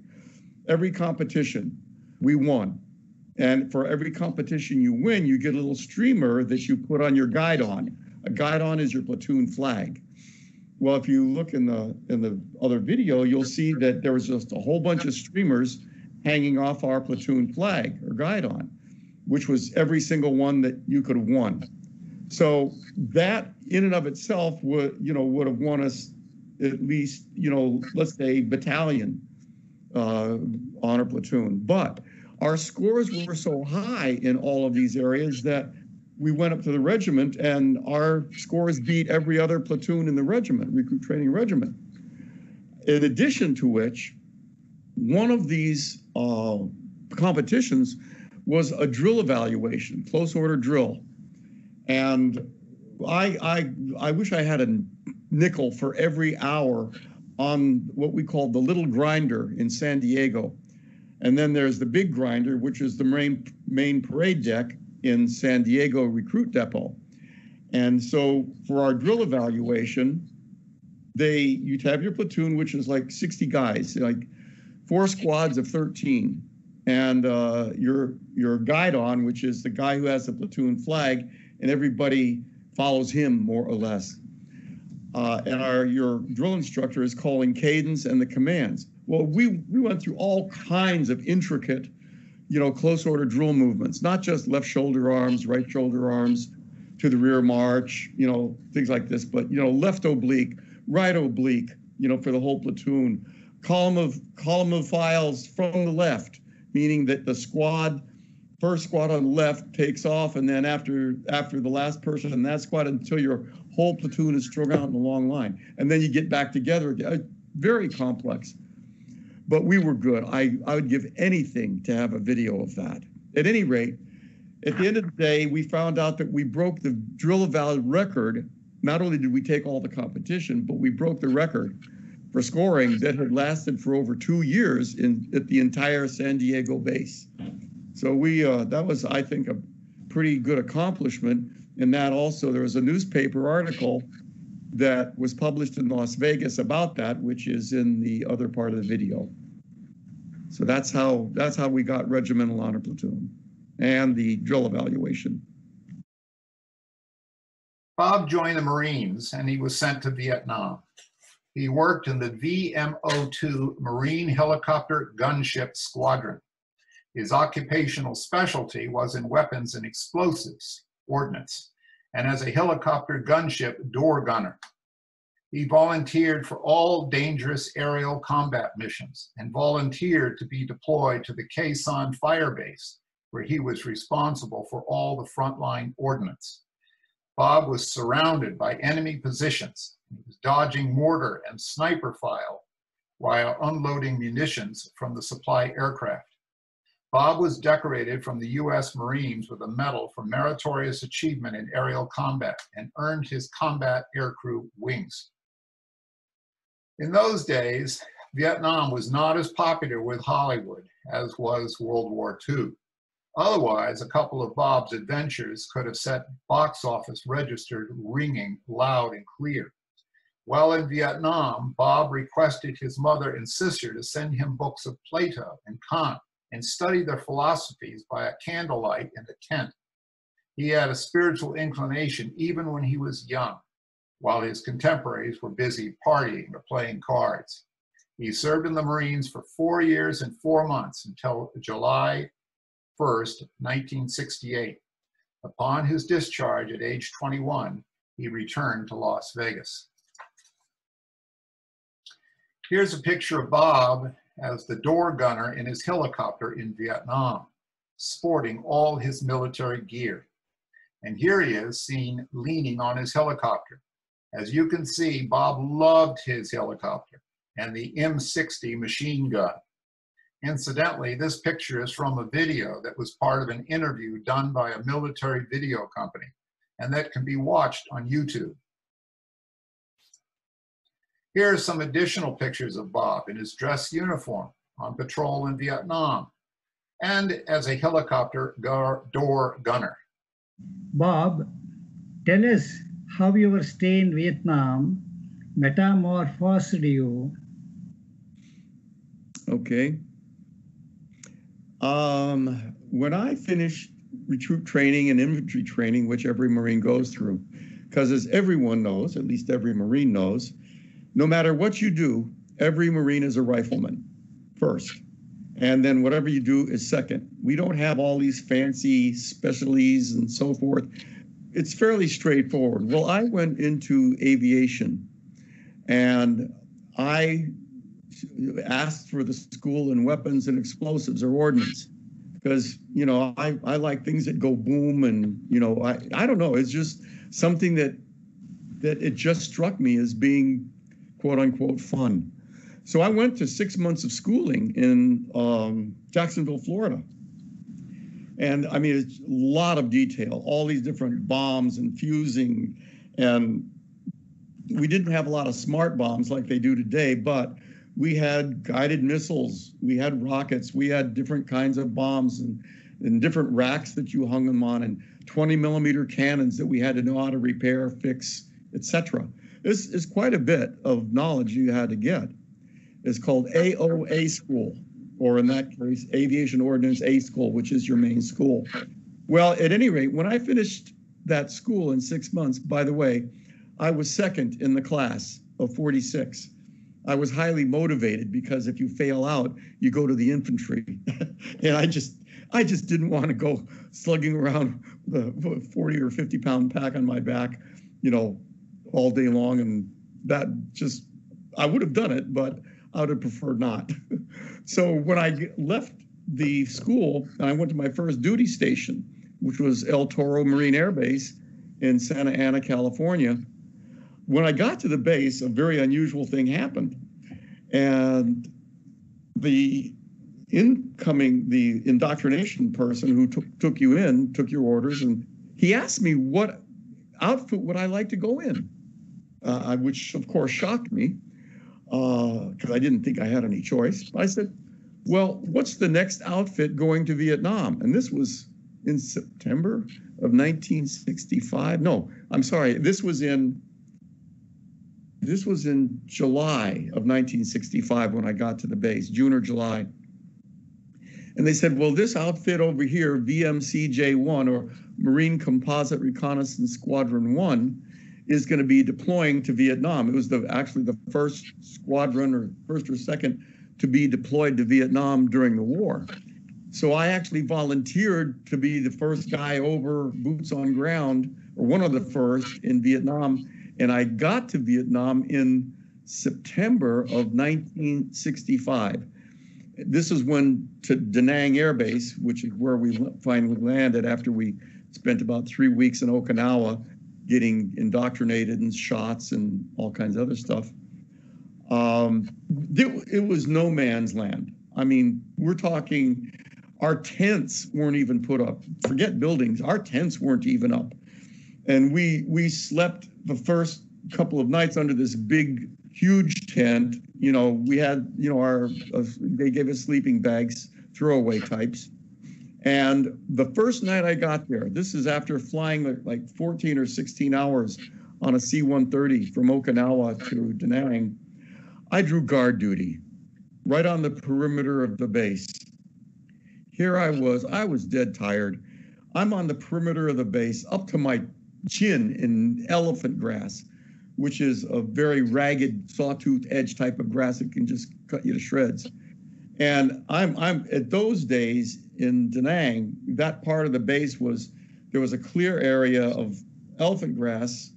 Every competition, we won. And for every competition you win, you get a little streamer that you put on your guide-on. A guide-on is your platoon flag. Well, if you look in the other video, you'll see that there was just a whole bunch of streamers hanging off our platoon flag or guide-on, which was every single one that you could have won. So that in and of itself would have won us at least, let's say battalion honor platoon. But our scores were so high in all of these areas that we went up to the regiment, and our scores beat every other platoon in the regiment, recruit training regiment. In addition to which, one of these competitions was a drill evaluation, close order drill. And I wish I had a nickel for every hour on what we called the little grinder in San Diego. And then there's the big grinder, which is the main parade deck in San Diego Recruit Depot. And so for our drill evaluation, you'd have your platoon, which is like 60 guys, like 4 squads of 13. And your guide-on, which is the guy who has the platoon flag, and everybody follows him more or less. and your drill instructor is calling cadence and the commands. Well, we went through all kinds of intricate, close order drill movements, not just left shoulder arms, right shoulder arms to the rear march, things like this, but, left oblique, right oblique, for the whole platoon, column of files from the left, meaning that the first squad on the left takes off, and then after the last person in that squad until your whole platoon is strung out in a long line. And then you get back together again. Very complex. But we were good. I would give anything to have a video of that. At any rate, at the end of the day, we found out that we broke the drill eval record. Not only did we take all the competition, but we broke the record for scoring that had lasted for over 2 years at the entire San Diego base. So that was, I think, a pretty good accomplishment. And that also, there was a newspaper article that was published in Las Vegas about that, which is in the other part of the video. So that's how we got Regimental Honor Platoon and the drill evaluation. Bob joined the Marines and he was sent to Vietnam. He worked in the VMO-2 Marine Helicopter Gunship Squadron. His occupational specialty was in weapons and explosives, ordnance, and as a helicopter gunship door gunner. He volunteered for all dangerous aerial combat missions and volunteered to be deployed to the Khe Sanh Fire Base, where he was responsible for all the frontline ordnance. Bob was surrounded by enemy positions. He was dodging mortar and sniper fire while unloading munitions from the supply aircraft. Bob was decorated from the U.S. Marines with a medal for meritorious achievement in aerial combat and earned his combat aircrew wings. In those days, Vietnam was not as popular with Hollywood as was World War II. Otherwise, a couple of Bob's adventures could have set box office registered ringing loud and clear. While in Vietnam, Bob requested his mother and sister to send him books of Plato and Kant and study their philosophies by a candlelight in the tent. He had a spiritual inclination even when he was young, while his contemporaries were busy partying or playing cards. He served in the Marines for 4 years and 4 months until July 1st, 1968. Upon his discharge at age 21, he returned to Las Vegas. Here's a picture of Bob as the door gunner in his helicopter in Vietnam, sporting all his military gear. And here he is seen leaning on his helicopter. As you can see, Bob loved his helicopter and the M60 machine gun. Incidentally, this picture is from a video that was part of an interview done by a military video company, and that can be watched on YouTube. Here are some additional pictures of Bob in his dress uniform on patrol in Vietnam and as a helicopter door gunner. Bob, tell us how your stay in Vietnam metamorphosed you. Okay. When I finished recruit training and infantry training, which every Marine goes through, because as everyone knows, at least every Marine knows, no matter what you do, every Marine is a rifleman first. And then whatever you do is second. We don't have all these fancy specialties and so forth. It's fairly straightforward. Well, I went into aviation and I asked for the school in weapons and explosives or ordnance because, I like things that go boom and, I don't know. It's just something that it just struck me as being quote unquote fun. So I went to 6 months of schooling in Jacksonville, Florida. And I mean, it's a lot of detail, all these different bombs and fusing. And we didn't have a lot of smart bombs like they do today, but we had guided missiles, we had rockets, we had different kinds of bombs and different racks that you hung them on and 20-millimeter cannons that we had to know how to repair, fix, etc. This is quite a bit of knowledge you had to get. It's called AOA school, or in that case, Aviation Ordnance A School, which is your main school. Well, at any rate, when I finished that school in 6 months, by the way, I was second in the class of 46. I was highly motivated because if you fail out, you go to the infantry. And I just didn't want to go slugging around with a 40 or 50 pound pack on my back, all day long. And that just, I would have done it, but I would have preferred not. So when I left the school, I went to my first duty station, which was El Toro Marine Air Base in Santa Ana, California. When I got to the base, a very unusual thing happened. And the indoctrination person who took you in, took your orders, and he asked me what outfit would I like to go in, which of course shocked me because I didn't think I had any choice. I said, well, what's the next outfit going to Vietnam? And this was in September of 1965. No, I'm sorry. This was in July of 1965 when I got to the base, June or July. And they said, well, this outfit over here, VMCJ-1 or Marine Composite Reconnaissance Squadron 1, is going to be deploying to Vietnam. It was actually the first squadron or first or second to be deployed to Vietnam during the war. So I actually volunteered to be the first guy over, boots on ground, or one of the first in Vietnam. And I got to Vietnam in September of 1965. This is when to Da Nang Air Base, which is where we finally landed after we spent about 3 weeks in Okinawa getting indoctrinated and shots and all kinds of other stuff. It was no man's land. I mean, we're talking, our tents weren't even put up. Forget buildings, our tents weren't even up. And we slept the first couple of nights under this big, huge tent. We had, they gave us sleeping bags, throwaway types. And the first night I got there, this is after flying like 14 or 16 hours on a C-130 from Okinawa to Da Nang, I drew guard duty right on the perimeter of the base. Here I was dead tired. I'm on the perimeter of the base up to my chin in elephant grass, which is a very ragged sawtooth edge type of grass that can just cut you to shreds. And I'm at those days in Da Nang, that part of the base there was a clear area of elephant grass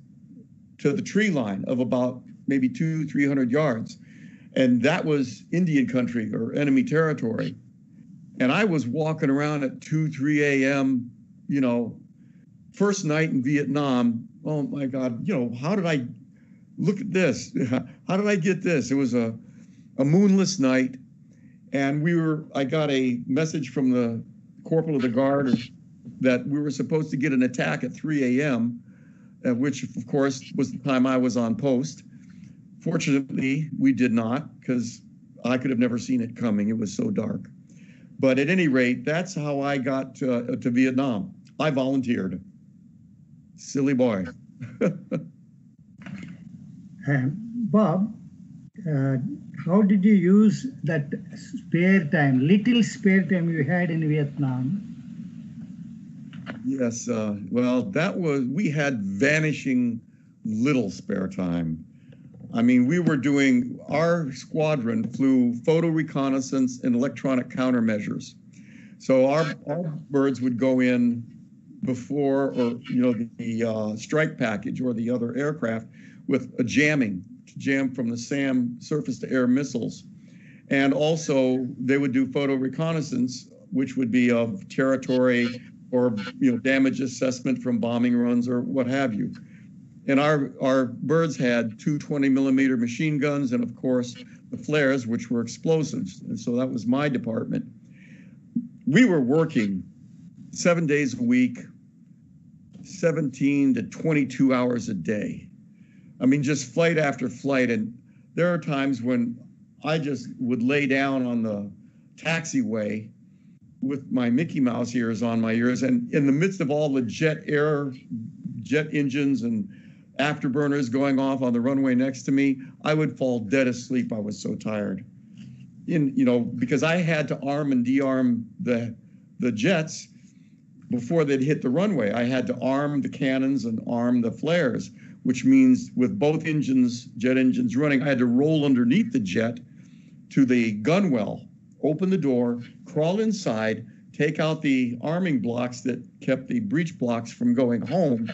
to the tree line of about maybe 200-300 yards. And that was Indian country or enemy territory. And I was walking around at 2-3 a.m., first night in Vietnam. Oh my God, how did I look at this? How did I get this? It was a moonless night. And I got a message from the corporal of the guard that we were supposed to get an attack at 3 a.m., which of course was the time I was on post. Fortunately, we did not, because I could have never seen it coming. It was so dark. But at any rate, that's how I got to Vietnam. I volunteered. Silly boy. Bob, how did you use that little spare time you had in Vietnam? Yes, well, we had vanishing little spare time. I mean, our squadron flew photo reconnaissance and electronic countermeasures. So our birds would go in before, or, the strike package or the other aircraft with a jamming to jam from the SAM surface to air missiles. And also they would do photo reconnaissance, which would be of territory or, damage assessment from bombing runs or what have you. And our birds had 2 20-millimeter machine guns and, of course, the flares, which were explosives. And so that was my department. We were working 7 days a week, 17 to 22 hours a day. I mean, just flight after flight. And there are times when I just would lay down on the taxiway with my Mickey Mouse ears on my ears. And in the midst of all the jet engines and afterburners going off on the runway next to me, I would fall dead asleep. I was so tired. Because I had to arm and de-arm the jets before they'd hit the runway. I had to arm the cannons and arm the flares. which means with both engines, jet engines running, I had to roll underneath the jet to the gun well, open the door, crawl inside, take out the arming blocks that kept the breech blocks from going home,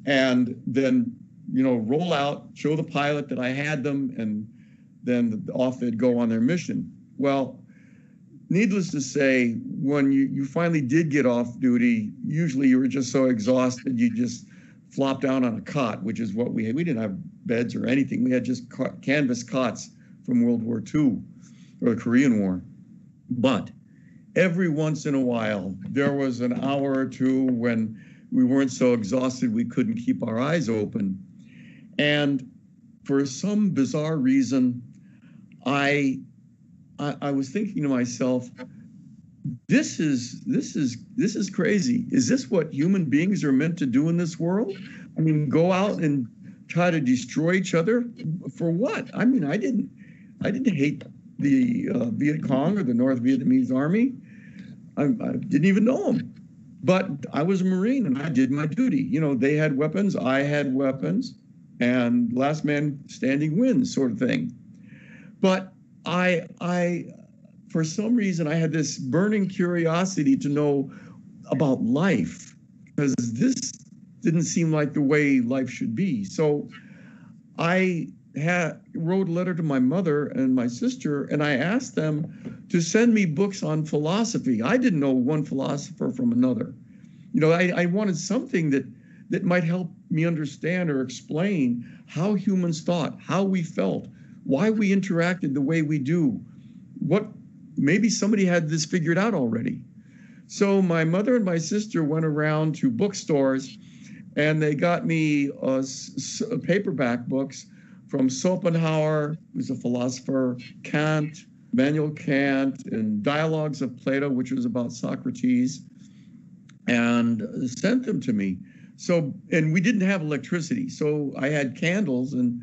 and then, roll out, show the pilot that I had them, and then off they'd go on their mission. Well, needless to say, when you finally did get off duty, usually you were just so exhausted, you just flopped down on a cot, which is what we had. We didn't have beds or anything. We had just canvas cots from World War II or the Korean War. But every once in a while, there was an hour or two when we weren't so exhausted we couldn't keep our eyes open. And for some bizarre reason, I was thinking to myself, this is crazy. Is this what human beings are meant to do in this world? I mean, go out and try to destroy each other for what? I mean, I didn't hate the Viet Cong or the North Vietnamese Army. I didn't even know them. But I was a Marine and I did my duty. They had weapons, I had weapons, and last man standing wins, sort of thing. But I for some reason, I had this burning curiosity to know about life, because this didn't seem like the way life should be. So I wrote a letter to my mother and my sister, and I asked them to send me books on philosophy. I didn't know one philosopher from another. I wanted something that might help me understand or explain how humans thought, how we felt, why we interacted the way we do. Maybe somebody had this figured out already. So my mother and my sister went around to bookstores, and they got me paperback books from Schopenhauer, who's a philosopher, Kant, Immanuel Kant, and Dialogues of Plato, which was about Socrates, and sent them to me. So, and we didn't have electricity, so I had candles, and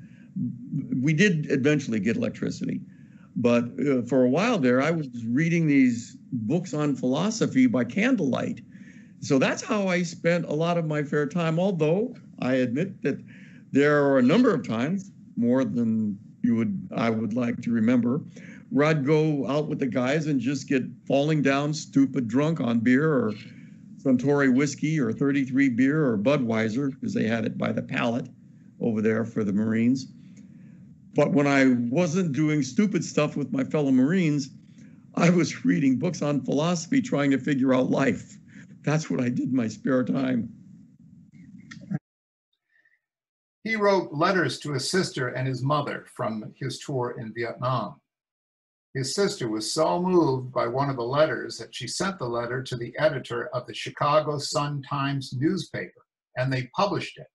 we did eventually get electricity. But for a while there, I was reading these books on philosophy by candlelight. So that's how I spent a lot of my fair time, although I admit that there are a number of times, more than I would like to remember, where I'd go out with the guys and just get falling down stupid drunk on beer or Suntory whiskey or 33 beer or Budweiser, because they had it by the pallet over there for the Marines. But when I wasn't doing stupid stuff with my fellow Marines, I was reading books on philosophy, trying to figure out life. That's what I did in my spare time. He wrote letters to his sister and his mother from his tour in Vietnam. His sister was so moved by one of the letters that she sent the letter to the editor of the Chicago Sun-Times newspaper, and they published it.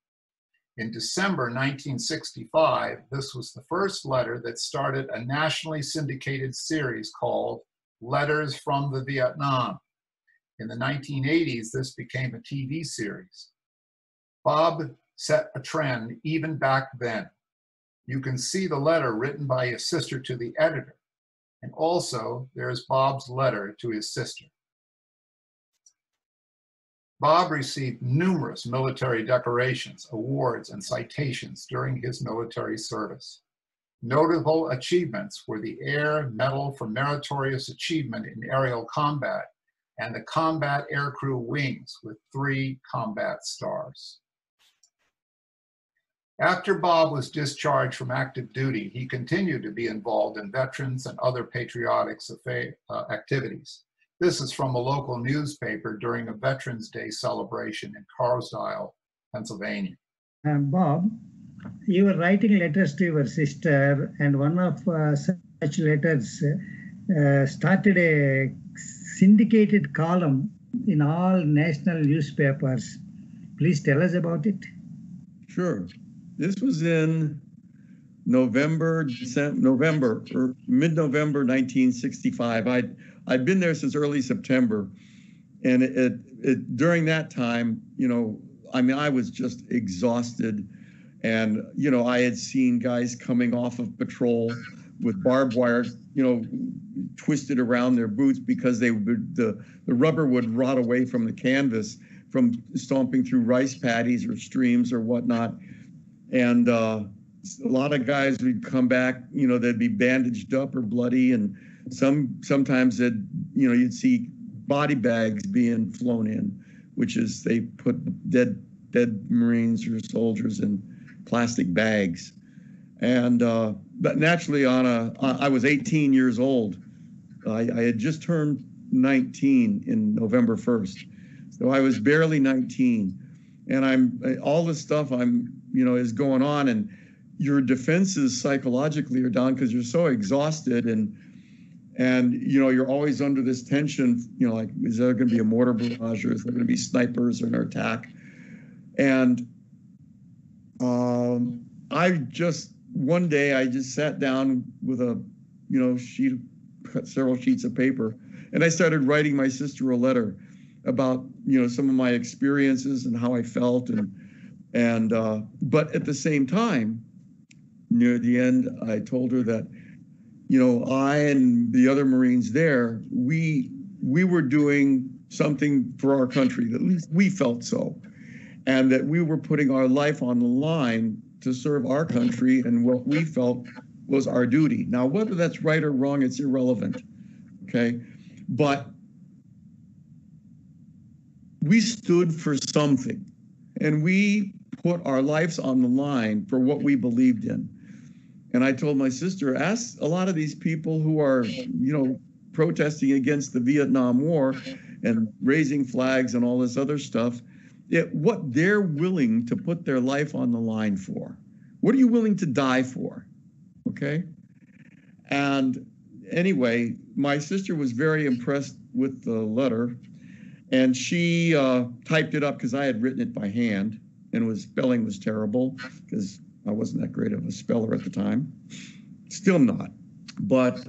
In December 1965, this was the first letter that started a nationally syndicated series called Letters from the Vietnam. In the 1980s, this became a TV series. Bob set a trend even back then. You can see the letter written by his sister to the editor, and also there's Bob's letter to his sister. Bob received numerous military decorations, awards, and citations during his military service. Notable achievements were the Air Medal for Meritorious Achievement in Aerial Combat and the Combat Aircrew Wings with 3 combat stars. After Bob was discharged from active duty, he continued to be involved in veterans and other patriotic activities. This is from a local newspaper during a Veterans Day celebration in Carlisle, Pennsylvania. Bob, you were writing letters to your sister, and one of such letters started a syndicated column in all national newspapers. Please tell us about it. Sure. This was in mid-November 1965. I'd been there since early September, and during that time, I was just exhausted, and I had seen guys coming off of patrol with barbed wire, twisted around their boots because the rubber would rot away from the canvas from stomping through rice paddies or streams or whatnot. And a lot of guys would come back, you know, they'd be bandaged up or bloody, and sometimes you'd see body bags being flown in, which is they put dead Marines or soldiers in plastic bags. And but naturally, I was 18 years old. I had just turned 19 in November 1st, so I was barely 19. And all this stuff is going on, and your defenses psychologically are down because you're so exhausted, and you're always under this tension, like, is there going to be a mortar barrage, or is there going to be snipers or an attack? And one day I just sat down with a several sheets of paper, and I started writing my sister a letter about some of my experiences and how I felt, and but at the same time, near the end, I told her that I and the other Marines there, we were doing something for our country, at least we felt so, and that we were putting our life on the line to serve our country and what we felt was our duty. Now, whether that's right or wrong, it's irrelevant, okay? But we stood for something, and we put our lives on the line for what we believed in. And I told my sister, ask a lot of these people who are, protesting against the Vietnam War and raising flags and all this other stuff, what they're willing to put their life on the line for. What are you willing to die for? Okay? And anyway, my sister was very impressed with the letter, and she typed it up because I had written it by hand, and spelling was terrible because I wasn't that great of a speller at the time. Still not. But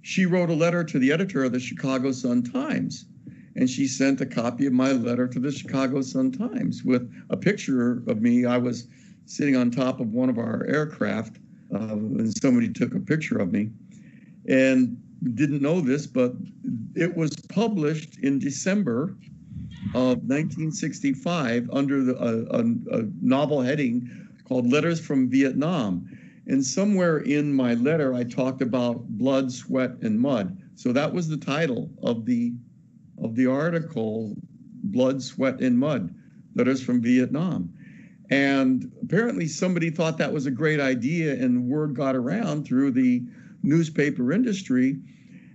she wrote a letter to the editor of the Chicago Sun-Times, and she sent a copy of my letter to the Chicago Sun-Times with a picture of me. I was sitting on top of one of our aircraft, and somebody took a picture of me. And didn't know this, but it was published in December of 1965 under a novel heading called Letters from Vietnam. And somewhere in my letter, I talked about blood, sweat, and mud. So that was the title of the article, Blood, Sweat, and Mud, Letters from Vietnam. And apparently somebody thought that was a great idea, and word got around through the newspaper industry,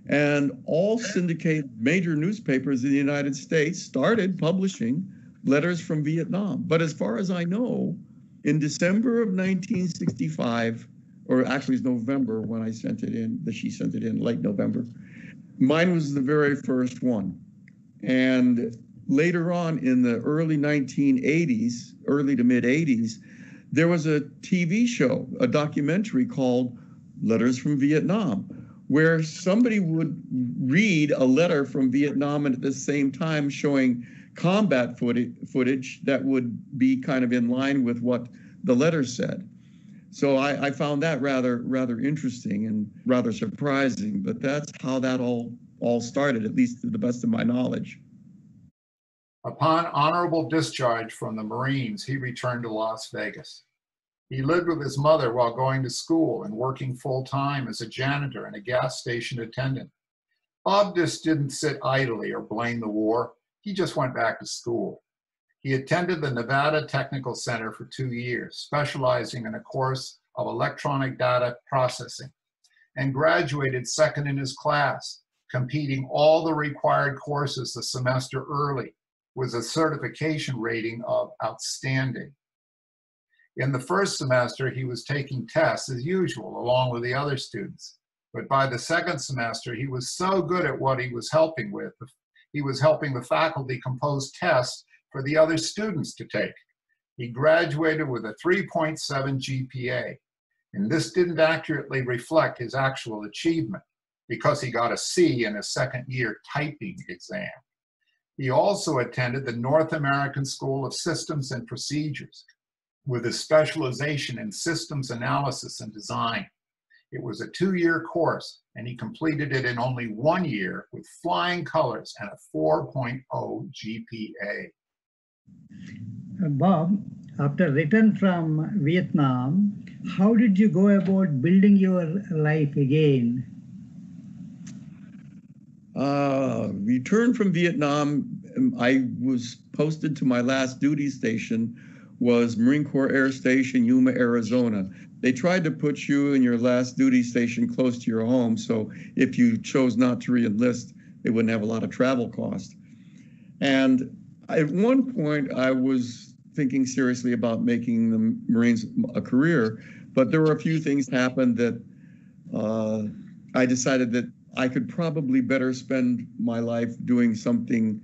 and all syndicated major newspapers in the United States started publishing letters from Vietnam. But as far as I know, in December of 1965, or actually it's November when I sent it in, she sent it in late November, mine was the very first one. And later on in the early 1980s, early to mid 80s, there was a TV show, a documentary called Letters from Vietnam, where somebody would read a letter from Vietnam and at the same time showing combat footage that would be kind of in line with what the letter said. So I found that rather interesting and rather surprising, but that's how that all started, at least to the best of my knowledge. Upon honorable discharge from the Marines, he returned to Las Vegas. He lived with his mother while going to school and working full-time as a janitor and a gas station attendant. Bob just didn't sit idly or blame the war. He just went back to school. He attended the Nevada Technical Center for 2 years, specializing in a course of electronic data processing, and graduated second in his class, completing all the required courses the semester early with a certification rating of outstanding. In the first semester, he was taking tests as usual, along with the other students. But by the second semester, he was so good at what he was helping with, he was helping the faculty compose tests for the other students to take. He graduated with a 3.7 GPA, and this didn't accurately reflect his actual achievement because he got a C in his second year typing exam. He also attended the North American School of Systems and Procedures with a specialization in systems analysis and design. It was a 2-year course, and he completed it in only 1 year with flying colors and a 4.0 GPA. Bob, After return from Vietnam, how did you go about building your life again? Returned from Vietnam, I was posted to my last duty station was Marine Corps Air Station, Yuma, Arizona. They tried to put you in your last duty station close to your home, so if you chose not to re-enlist, they wouldn't have a lot of travel cost. And at one point, I was thinking seriously about making the Marines a career, but there were a few things happened that I decided that I could probably better spend my life doing something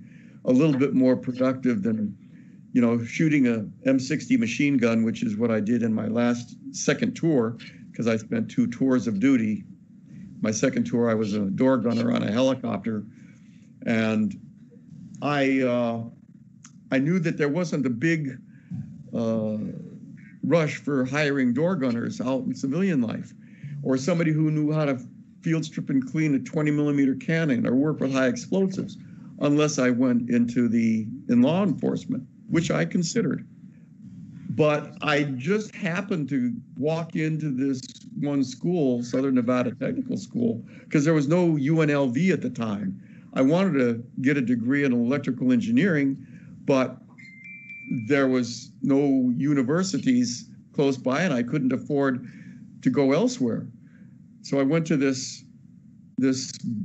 a little bit more productive than, you know, shooting a M60 machine gun, which is what I did in my second tour, because I spent 2 tours of duty. My second tour, I was a door gunner on a helicopter, and I knew that there wasn't a big rush for hiring door gunners out in civilian life, or somebody who knew how to field strip and clean a 20-millimeter cannon or work with high explosives, unless I went in law enforcement, which I considered. But I just happened to walk into this one school, Southern Nevada Technical School, because there was no UNLV at the time. I wanted to get a degree in electrical engineering, but there was no universities close by, and I couldn't afford to go elsewhere. So I went to this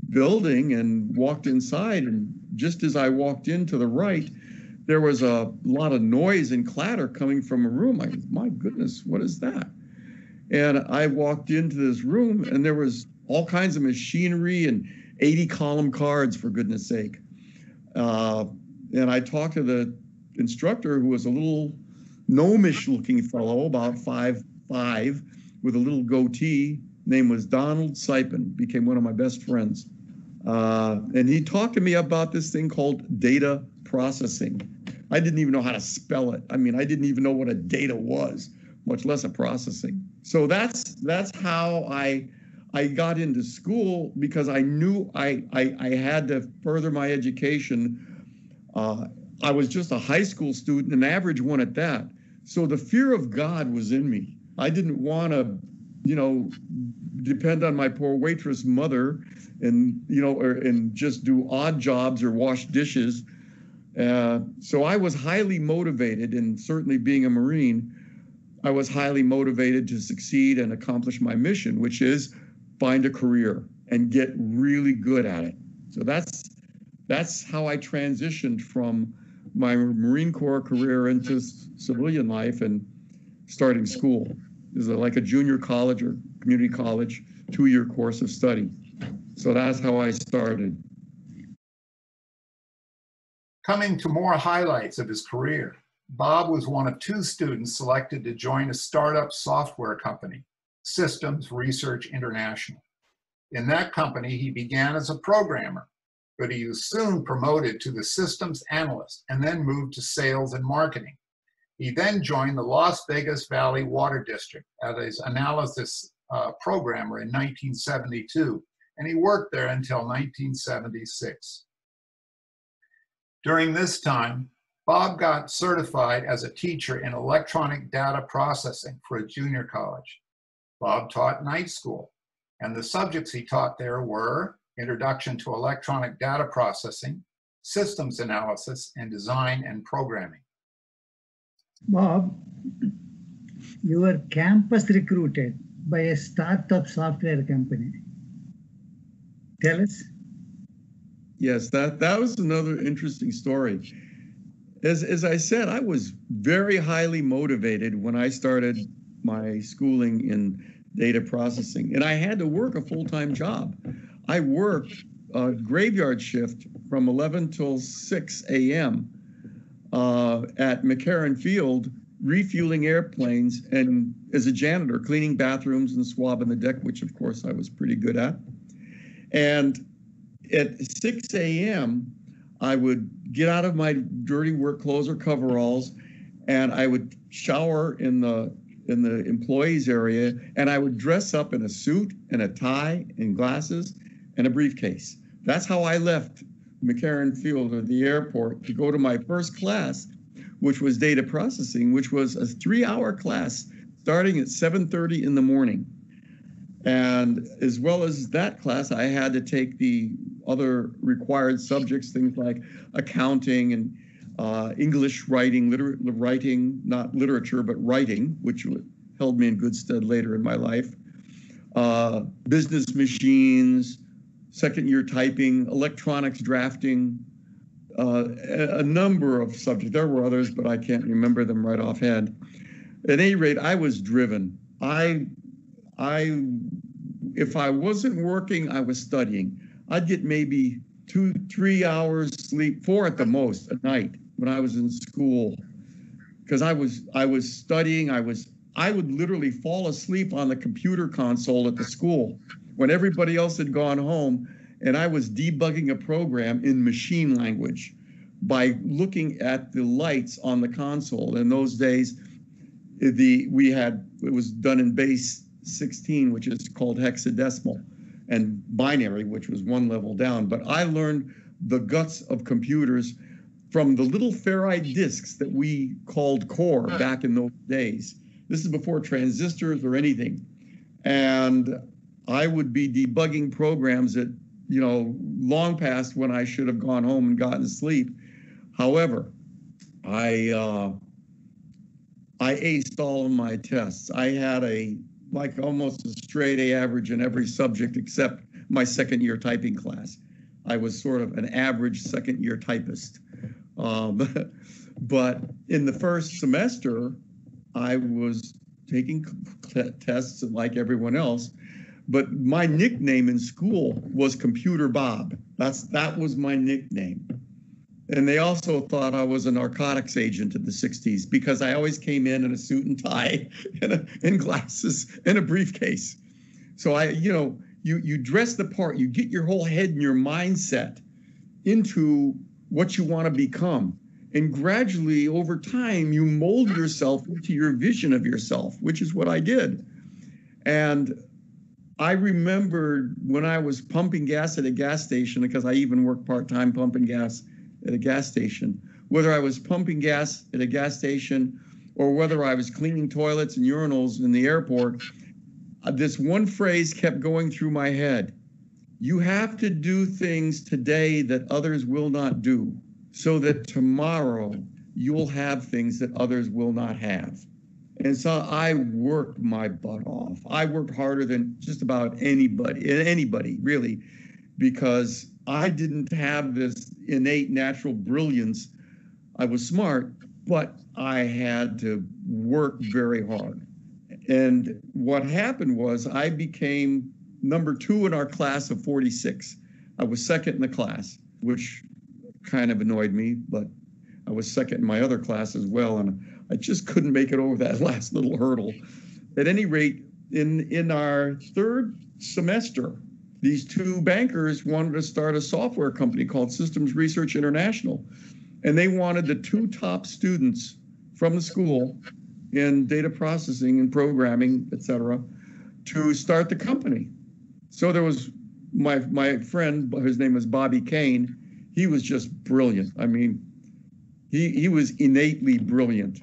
building and walked inside, and just as I walked in to the right, there was a lot of noise and clatter coming from a room. My goodness, what is that? And I walked into this room, and there was all kinds of machinery and 80 column cards, for goodness sake. And I talked to the instructor, who was a little gnomish looking fellow, about 5'5", with a little goatee. Name was Donald Sipin, became one of my best friends. And he talked to me about this thing called data processing. I didn't even know how to spell it. I mean, I didn't even know what a data was, much less a processing. So that's how I got into school, because I knew I had to further my education. I was just a high school student, an average one at that. So the fear of God was in me. I didn't want to, you know, depend on my poor waitress mother and, you know, and just do odd jobs or wash dishes. So I was highly motivated, and certainly being a Marine, I was highly motivated to succeed and accomplish my mission, which is find a career and get really good at it. So that's how I transitioned from my Marine Corps career into civilian life and starting school. It was like a junior college or community college 2-year course of study. So that's how I started. Coming to more highlights of his career, Bob was one of 2 students selected to join a startup software company, Systems Research International. In that company, he began as a programmer, but he was soon promoted to the systems analyst and then moved to sales and marketing. He then joined the Las Vegas Valley Water District as an analysis programmer in 1972, and he worked there until 1976. During this time, Bob got certified as a teacher in electronic data processing for a junior college. Bob taught night school, and the subjects he taught there were Introduction to Electronic Data Processing, Systems Analysis, and Design and Programming. Bob, you were campus recruited by a startup software company. Tell us. Yes, that was another interesting story. As I said, I was very highly motivated when I started my schooling in data processing, and I had to work a full-time job. I worked a graveyard shift from 11 till 6 a.m. At McCarran Field, refueling airplanes, and as a janitor, cleaning bathrooms and swabbing the deck, which of course I was pretty good at. And at 6 a.m., I would get out of my dirty work clothes or coveralls, and I would shower in the employees area, and I would dress up in a suit and a tie and glasses and a briefcase. That's how I left McCarran Field or the airport to go to my first class, which was data processing, which was a 3-hour class starting at 7:30 in the morning. And as well as that class, I had to take the other required subjects, things like accounting and English writing, writing, not literature, but writing, which held me in good stead later in my life. Business machines, second-year typing, electronics drafting, a number of subjects. There were others, but I can't remember them right offhand. At any rate, I was driven. If I wasn't working, I was studying. I'd get maybe 2-3 hours sleep, 4 at the most at night when I was in school, because I was studying. I would literally fall asleep on the computer console at the school when everybody else had gone home, and I was debugging a program in machine language by looking at the lights on the console. In those days, it was done in base 16, which is called hexadecimal, and binary, which was one level down. But I learned the guts of computers from the little ferrite discs that we called core back in those days. This is before transistors or anything. And I would be debugging programs at, long past when I should have gone home and gotten to sleep. However, I aced all of my tests. I had almost a straight A average in every subject except my second-year typing class. I was sort of an average second-year typist. But in the first semester, I was taking tests like everyone else, but my nickname in school was Computer Bob. That was my nickname. And they also thought I was a narcotics agent in the 60s because I always came in a suit and tie and glasses and a briefcase. So you dress the part, you get your whole head and your mindset into what you want to become. And gradually over time, you mold yourself into your vision of yourself, which is what I did. And I remembered when I was pumping gas at a gas station, because I even worked part-time pumping gas at a gas station, whether I was pumping gas at a gas station or whether I was cleaning toilets and urinals in the airport, this one phrase kept going through my head. You have to do things today that others will not do, so that tomorrow you'll have things that others will not have. And so I worked my butt off. I worked harder than just about anybody really, because I didn't have this innate natural brilliance. I was smart, but I had to work very hard. And what happened was I became number 2 in our class of 46. I was second in the class, which kind of annoyed me, but I was second in my other class as well, and I just couldn't make it over that last little hurdle. At any rate, in our third semester, these 2 bankers wanted to start a software company called Systems Research International, and they wanted the 2 top students from the school in data processing and programming, etc., to start the company. So there was my friend, his name was Bobby Kane. He was just brilliant. I mean, he was innately brilliant.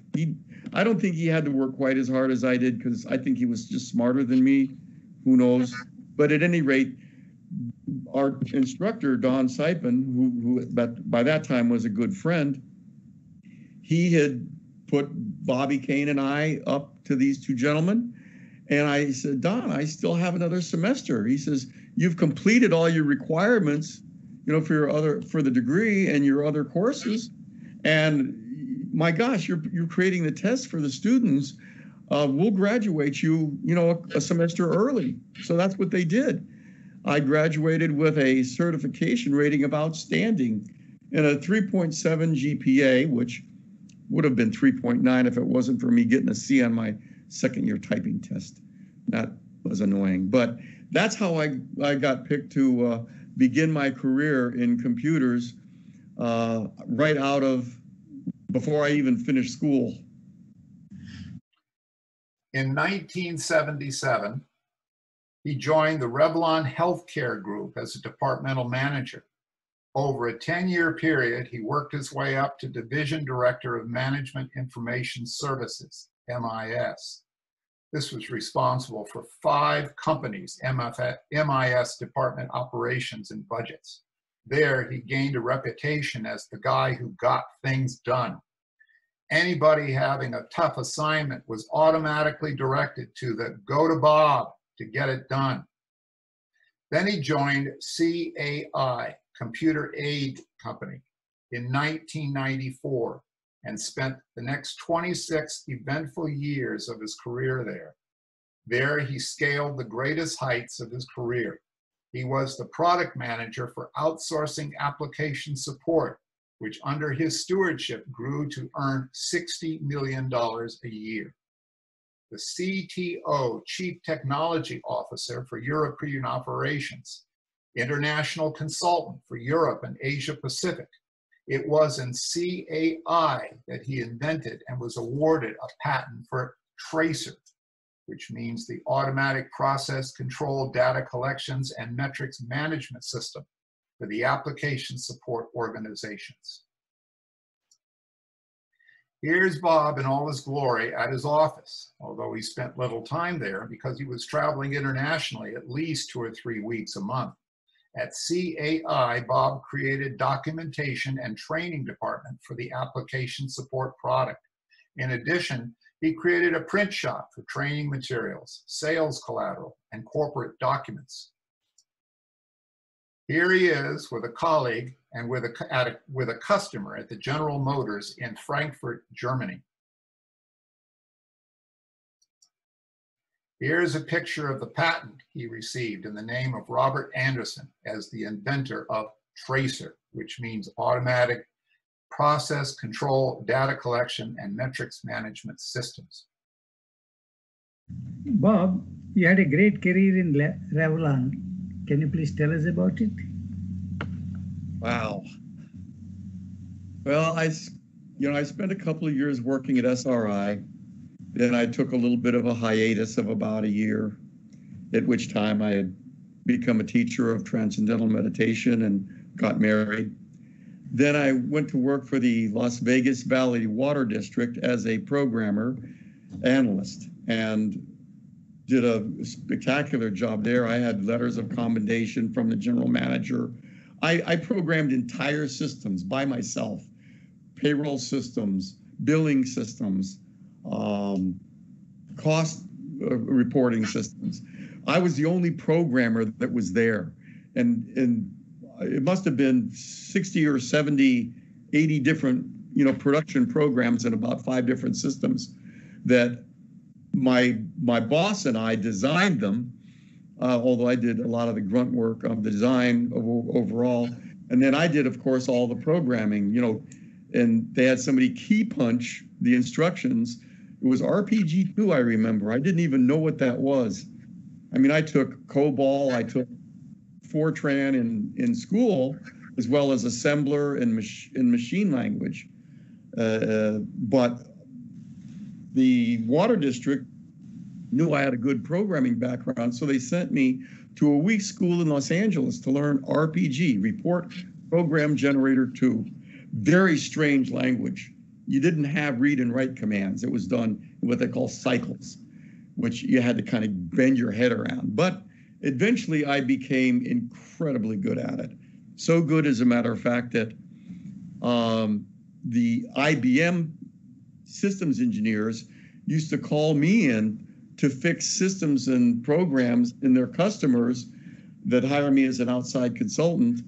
I don't think he had to work quite as hard as I did, because I think he was just smarter than me. Who knows? But at any rate, our instructor, Don Sipin, who by that time was a good friend, he had put Bobby Kane and I up to these 2 gentlemen. And I said, Don, I still have another semester. He says, you've completed all your requirements, for the degree and your other courses. And my gosh, you're creating the tests for the students. We'll graduate you, a semester early. So that's what they did. I graduated with a certification rating of outstanding and a 3.7 GPA, which would have been 3.9 if it wasn't for me getting a C on my second-year typing test. That was annoying. But that's how I got picked to begin my career in computers right out of, before I even finished school. In 1977, he joined the Revlon Healthcare Group as a departmental manager. Over a 10-year period, he worked his way up to Division Director of Management Information Services, MIS. This was responsible for 5 companies' MIS department operations and budgets. There, he gained a reputation as the guy who got things done. Anybody having a tough assignment was automatically directed to the go to Bob to get it done. Then he joined CAI, Computer Aid Company, in 1994 and spent the next 26 eventful years of his career there. There he scaled the greatest heights of his career. He was the product manager for outsourcing application support, which under his stewardship grew to earn $60 million a year. The CTO, Chief Technology Officer for European Operations, International Consultant for Europe and Asia Pacific. It was in CAI that he invented and was awarded a patent for Tracer, which means the Automatic Process Control Data Collections and Metrics Management System for the application support organizations. Here's Bob in all his glory at his office, although he spent little time there because he was traveling internationally at least 2 or 3 weeks a month. At CAI, Bob created documentation and training department for the application support product. In addition, he created a print shop for training materials, sales collateral, and corporate documents. Here he is with a colleague and with a customer at the General Motors in Frankfurt, Germany. Here's a picture of the patent he received in the name of Robert Anderson as the inventor of Tracer, which means Automatic Process Control Data Collection and Metrics Management Systems. Bob, you had a great career in Revlon. Can you please tell us about it? Wow. Well, I spent a couple of years working at SRI. Then I took a little bit of a hiatus of about a year, at which time I had become a teacher of transcendental meditation and got married. Then I went to work for the Las Vegas Valley Water District as a programmer analyst and did a spectacular job there. I had letters of commendation from the general manager. I programmed entire systems by myself, payroll systems, billing systems, cost reporting systems. I was the only programmer that was there. And it must have been 60 or 70, 80 different, production programs in about 5 different systems that my boss and I designed them, although I did a lot of the grunt work of the design overall. And then I did, of course, all the programming, and they had somebody key punch the instructions. It was RPG2, I remember. I didn't even know what that was. I mean, I took COBOL, I took Fortran in school, as well as assembler and machine language. But the water district knew I had a good programming background, so they sent me to a week school in Los Angeles to learn RPG, Report Program Generator 2. Very strange language. You didn't have read and write commands. It was done in what they call cycles, which you had to kind of bend your head around. But eventually I became incredibly good at it. So good, as a matter of fact, that the IBM systems engineers used to call me in to fix systems and programs in their customers that hire me as an outside consultant.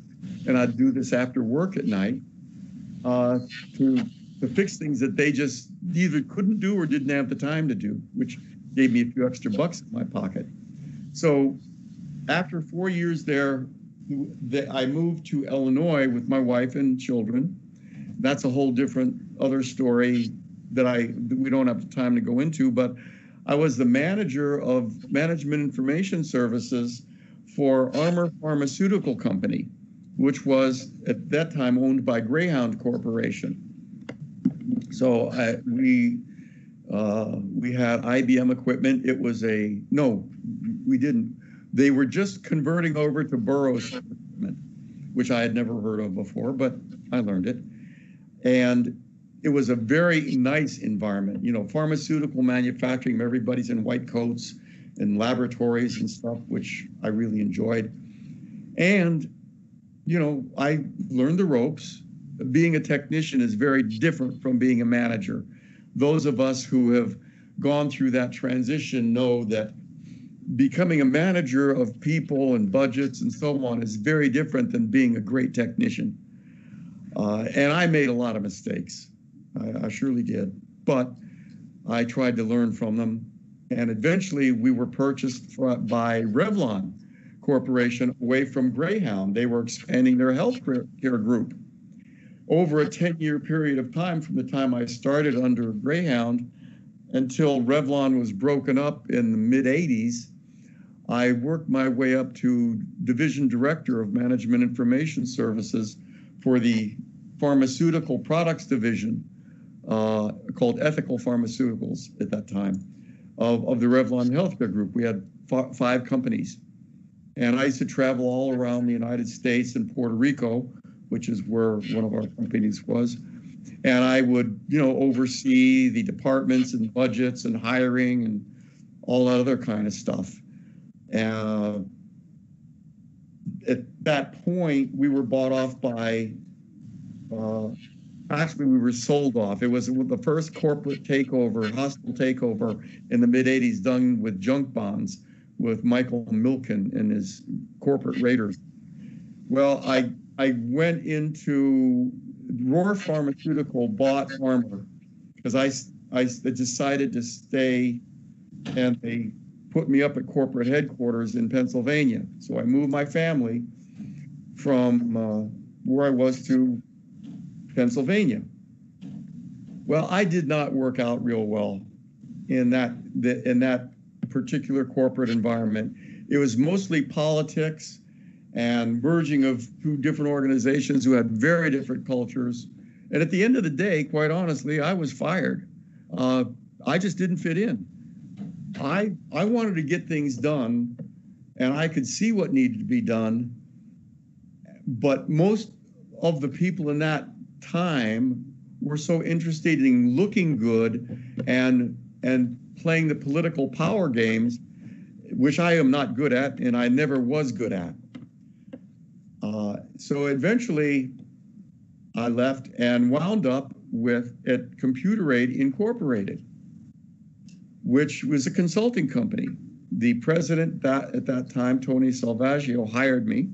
And I'd do this after work at night to fix things that they just either couldn't do or didn't have the time to do, which gave me a few extra bucks in my pocket. So after 4 years there, I moved to Illinois with my wife and children. That's a whole different other story that we don't have the time to go into, but I was the manager of Management Information Services for Armor Pharmaceutical Company, which was at that time owned by Greyhound Corporation. So we had IBM equipment. It was no, we didn't. They were just converting over to Burroughs equipment. which I had never heard of before, but I learned it. And it was a very nice environment, you know, pharmaceutical manufacturing, everybody's in white coats and laboratories and stuff, which I really enjoyed. And, you know, I learned the ropes. Being a technician is very different from being a manager. Those of us who have gone through that transition know that becoming a manager of people and budgets and so on is very different than being a great technician. And I made a lot of mistakes. I surely did. But I tried to learn from them. And eventually we were purchased by Revlon Corporation away from Greyhound. They were expanding their healthcare group. Over a 10-year period of time, from the time I started under Greyhound until Revlon was broken up in the mid-'80s, I worked my way up to Division Director of Management Information Services for the Pharmaceutical Products Division, called Ethical Pharmaceuticals at that time, of the Revlon Healthcare Group. We had 5 companies. And I used to travel all around the United States and Puerto Rico, which is where one of our companies was. And I would, you know, oversee the departments and budgets and hiring and all that other kind of stuff. At that point, we were bought off by, actually we were sold off. It was the first corporate takeover, hostile takeover in the mid-'80s done with junk bonds with Michael Milken and his corporate raiders. Well, I went into Roar Pharmaceutical bought Armor because I decided to stay, and they put me up at corporate headquarters in Pennsylvania. So I moved my family from where I was to Pennsylvania. Well, I did not work out real well in that particular corporate environment. It was mostly politics and merging of 2 different organizations who had very different cultures. And at the end of the day, quite honestly, I was fired. I just didn't fit in. I wanted to get things done, and I could see what needed to be done. But most of the people in that time were so interested in looking good and playing the political power games, which I am not good at, and I never was good at. So eventually I left and wound up at Computer Aid Incorporated, which was a consulting company. The president at that time, Tony Salvaggio, hired me.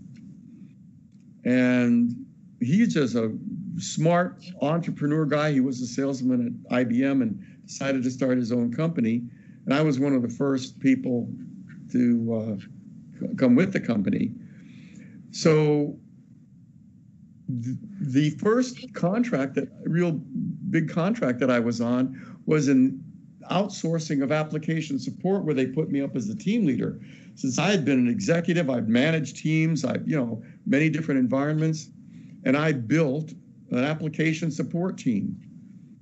And he's just a smart entrepreneur guy. He was a salesman at IBM and decided to start his own company. And I was one of the first people to come with the company. So the first contract, real big contract that I was on, was in outsourcing of application support, where they put me up as the team leader. Since I had been an executive, I'd managed teams, many different environments, and I built an application support team.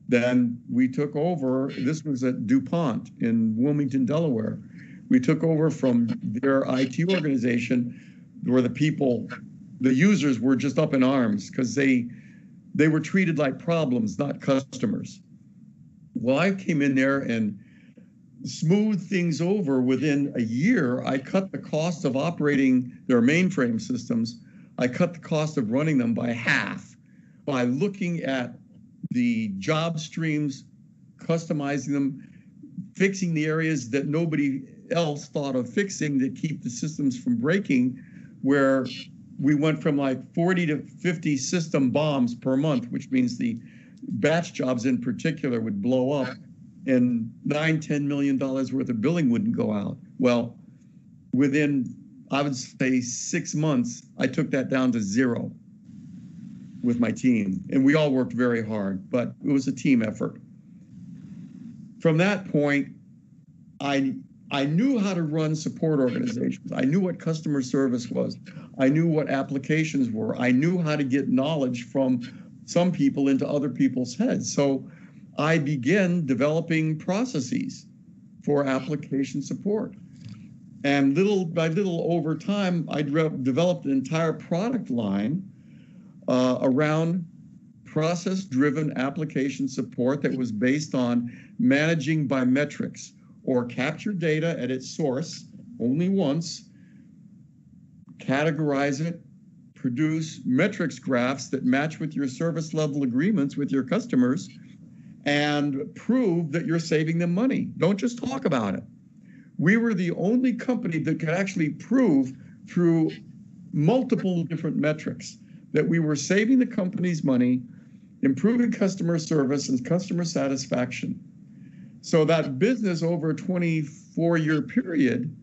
Then we took over, this was at DuPont in Wilmington, Delaware. We took over from their IT organization, where the users were just up in arms because they were treated like problems, not customers. Well, I came in there and smoothed things over. Within a year, I cut the cost of operating their mainframe systems. I cut the cost of running them by half by looking at the job streams, customizing them, fixing the areas that nobody else thought of fixing that keep the systems from breaking, where we went from like 40 to 50 system bombs per month, which means the batch jobs in particular would blow up and $9-10 million worth of billing wouldn't go out. Well, within, I would say, 6 months, I took that down to 0 with my team. And we all worked very hard, but it was a team effort. From that point, I knew how to run support organizations. I knew what customer service was. I knew what applications were. I knew how to get knowledge from some people into other people's heads. So I began developing processes for application support. And little by little over time, I developed an entire product line around process-driven application support that was based on managing by metrics, or capture data at its source only once, categorize it, produce metrics graphs that match with your service level agreements with your customers, and prove that you're saving them money. Don't just talk about it. We were the only company that could actually prove through multiple different metrics that we were saving the company's money, improving customer service and customer satisfaction. So that business over a 24-year period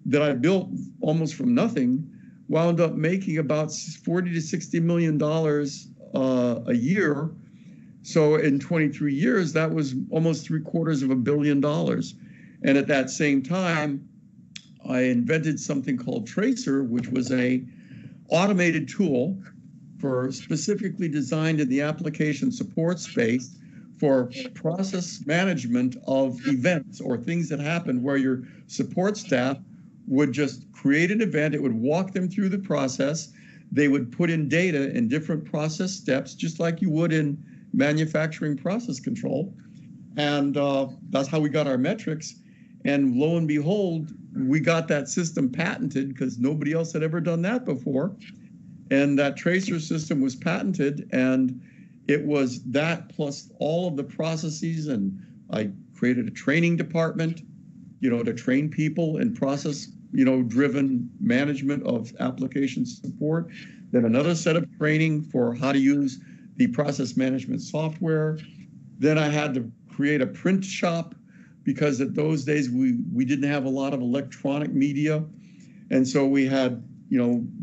that I built almost from nothing wound up making about $40 to $60 million a year. So in 23 years, that was almost $750 million. And at that same time, I invented something called Tracer, which was a automated tool for specifically designed in the application support space for process management of events or things that happened, where your support staff would just create an event. It would walk them through the process. They would put in data in different process steps, just like you would in manufacturing process control. And that's how we got our metrics. And lo and behold, we got that system patented because nobody else had ever done that before. And that Tracer system was patented, and it was that plus all of the processes. And I created a training department, to train people in process, driven management of application support. Then another set of training for how to use the process management software. Then I had to create a print shop, because at those days we didn't have a lot of electronic media. And so we had,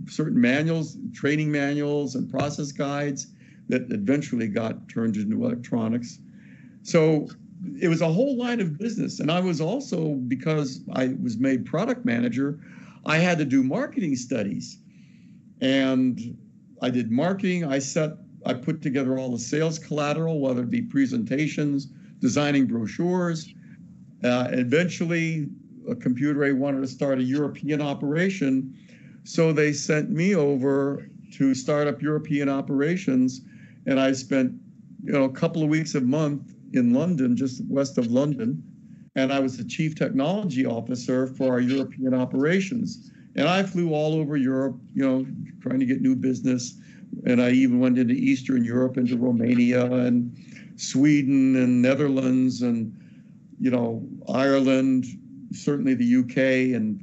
certain manuals, training manuals and process guides that eventually got turned into electronics. So it was a whole line of business. And I was also, because I was made product manager, I had to do marketing studies. And I did marketing. I put together all the sales collateral, whether it be presentations, designing brochures. Eventually, Computer Aid wanted to start a European operation. So they sent me over to start up European operations. And I spent, a couple of weeks a month in London, just west of London. And I was the chief technology officer for our European operations. And I flew all over Europe, trying to get new business. And I even went into Eastern Europe, into Romania and Sweden and Netherlands and, Ireland, certainly the UK. And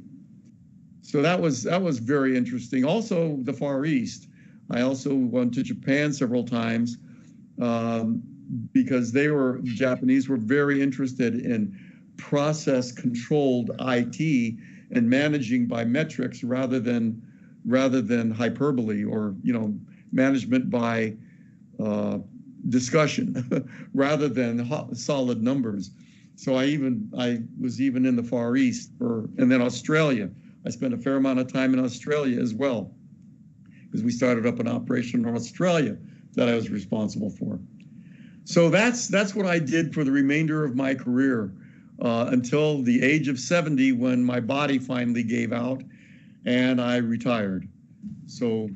so that was very interesting. Also, the Far East. I also went to Japan several times because the Japanese were very interested in process-controlled IT and managing by metrics rather than hyperbole or management by discussion rather than solid numbers. So I was even in the Far East and then Australia. I spent a fair amount of time in Australia as well, because we started up an operation in Australia that I was responsible for. So that's what I did for the remainder of my career until the age of 70, when my body finally gave out and I retired. So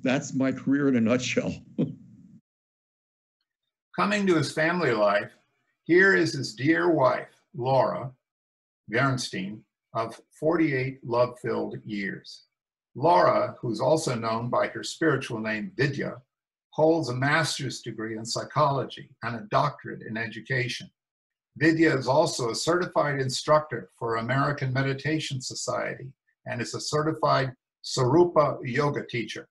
that's my career in a nutshell. Coming to his family life, here is his dear wife, Laura Bernstein, of 48 love-filled years. Laura, who's also known by her spiritual name Vidya, holds a master's degree in psychology and a doctorate in education. Vidya is also a certified instructor for American Meditation Society and is a certified Sarupa yoga teacher.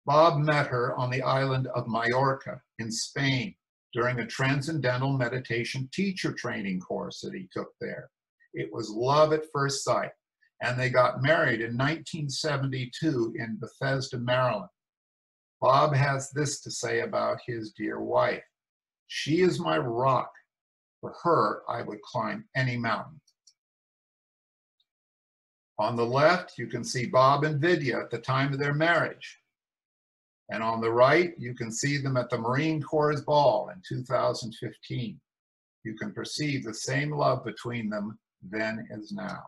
Bob met her on the island of Majorca in Spain during a transcendental meditation teacher training course that he took there. It was love at first sight, and they got married in 1972 in Bethesda, Maryland. Bob has this to say about his dear wife: "She is my rock. For her, I would climb any mountain." On the left, you can see Bob and Vidya at the time of their marriage. And on the right, you can see them at the Marine Corps ball in 2015. You can perceive the same love between them then as now.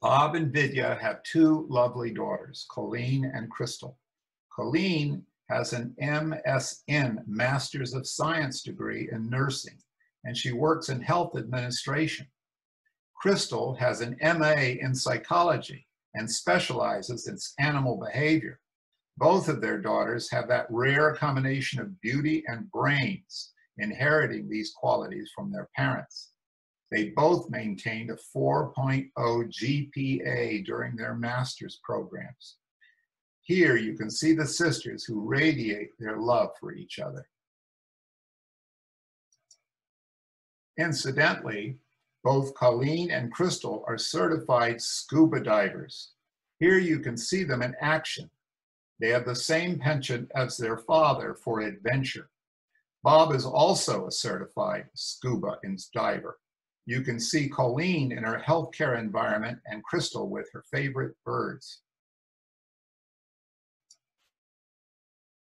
Bob and Vidya have two lovely daughters, Colleen and Crystal. Colleen has an MSN, Masters of Science degree in nursing, and she works in health administration. Crystal has an MA in psychology and specializes in animal behavior. Both of their daughters have that rare combination of beauty and brains, inheriting these qualities from their parents. They both maintained a 4.0 GPA during their master's programs. Here you can see the sisters who radiate their love for each other. Incidentally, both Colleen and Crystal are certified scuba divers. Here you can see them in action. They have the same penchant as their father for adventure. Bob is also a certified scuba diver. You can see Colleen in her healthcare environment and Crystal with her favorite birds.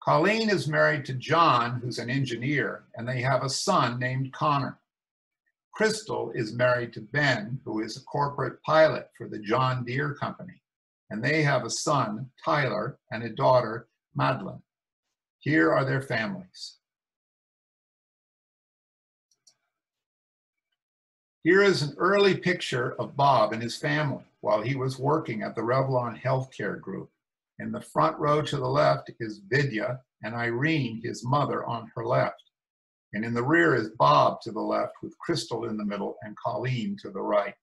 Colleen is married to John, who's an engineer, and they have a son named Connor. Crystal is married to Ben, who is a corporate pilot for the John Deere Company, and they have a son, Tyler, and a daughter, Madeline. Here are their families. Here is an early picture of Bob and his family while he was working at the Revlon Healthcare Group. In the front row to the left is Vidya and Irene, his mother, on her left. And in the rear is Bob to the left with Crystal in the middle and Colleen to the right.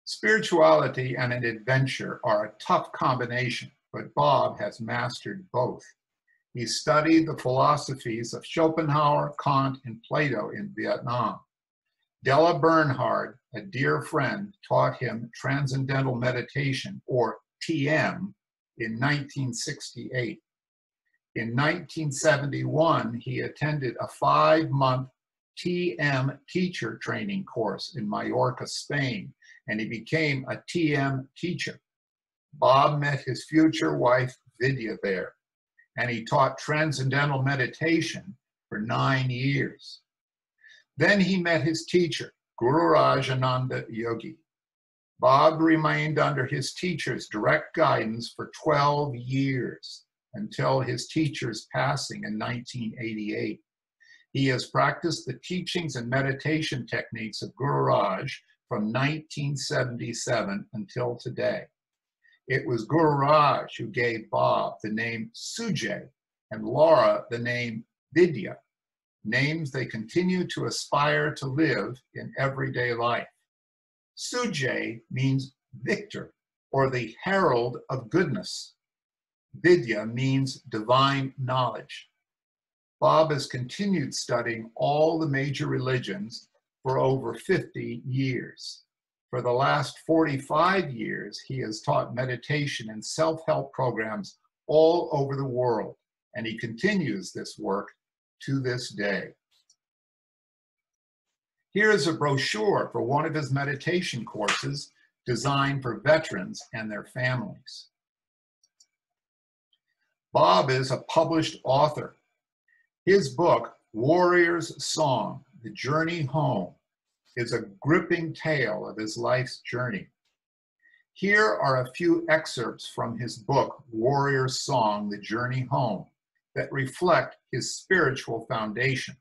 Spirituality and an adventure are a tough combination, but Bob has mastered both. He studied the philosophies of Schopenhauer, Kant, and Plato in Vietnam. Della Bernhard, a dear friend, taught him Transcendental Meditation, or TM, in 1968. In 1971, he attended a 5-month TM teacher training course in Mallorca, Spain, and he became a TM teacher. Bob met his future wife, Vidya, there, and he taught Transcendental Meditation for 9 years. Then he met his teacher, Guru Rajananda Yogi. Bob remained under his teacher's direct guidance for 12 years until his teacher's passing in 1988. He has practiced the teachings and meditation techniques of Guru Raj from 1977 until today. It was Guru Raj who gave Bob the name Sujay and Laura the name Vidya, names they continue to aspire to live in everyday life. Sujay means victor, or the herald of goodness. Vidya means divine knowledge. Bob has continued studying all the major religions for over 50 years. For the last 45 years, he has taught meditation and self-help programs all over the world, and he continues this work to this day. Here is a brochure for one of his meditation courses designed for veterans and their families. Bob is a published author. His book, Warrior's Song, The Journey Home, is a gripping tale of his life's journey. Here are a few excerpts from his book, Warrior's Song, The Journey Home, that reflect his spiritual foundation.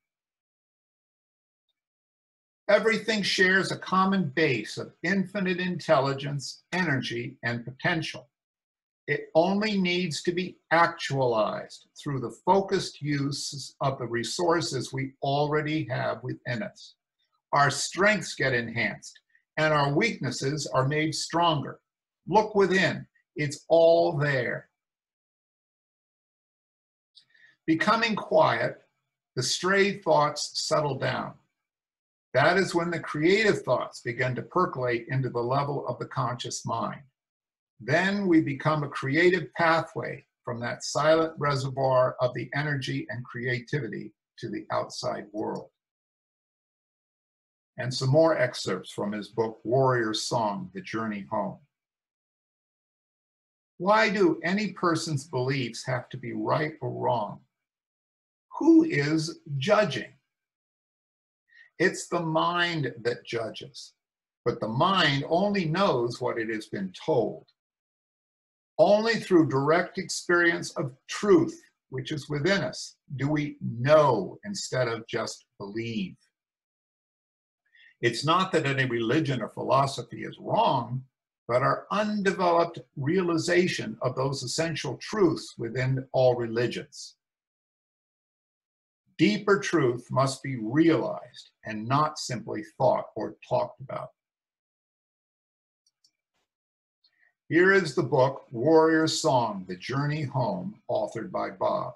Everything shares a common base of infinite intelligence, energy, and potential. It only needs to be actualized through the focused use of the resources we already have within us. Our strengths get enhanced, and our weaknesses are made stronger. Look within, it's all there. Becoming quiet, the stray thoughts settle down. That is when the creative thoughts begin to percolate into the level of the conscious mind. Then we become a creative pathway from that silent reservoir of the energy and creativity to the outside world. And some more excerpts from his book, Warrior's Song, The Journey Home. Why do any person's beliefs have to be right or wrong? Who is judging? It's the mind that judges, but the mind only knows what it has been told. Only through direct experience of truth, which is within us, do we know instead of just believe. It's not that any religion or philosophy is wrong, but our undeveloped realization of those essential truths within all religions. Deeper truth must be realized and not simply thought or talked about. Here is the book, Warrior's Song, The Journey Home, authored by Bob.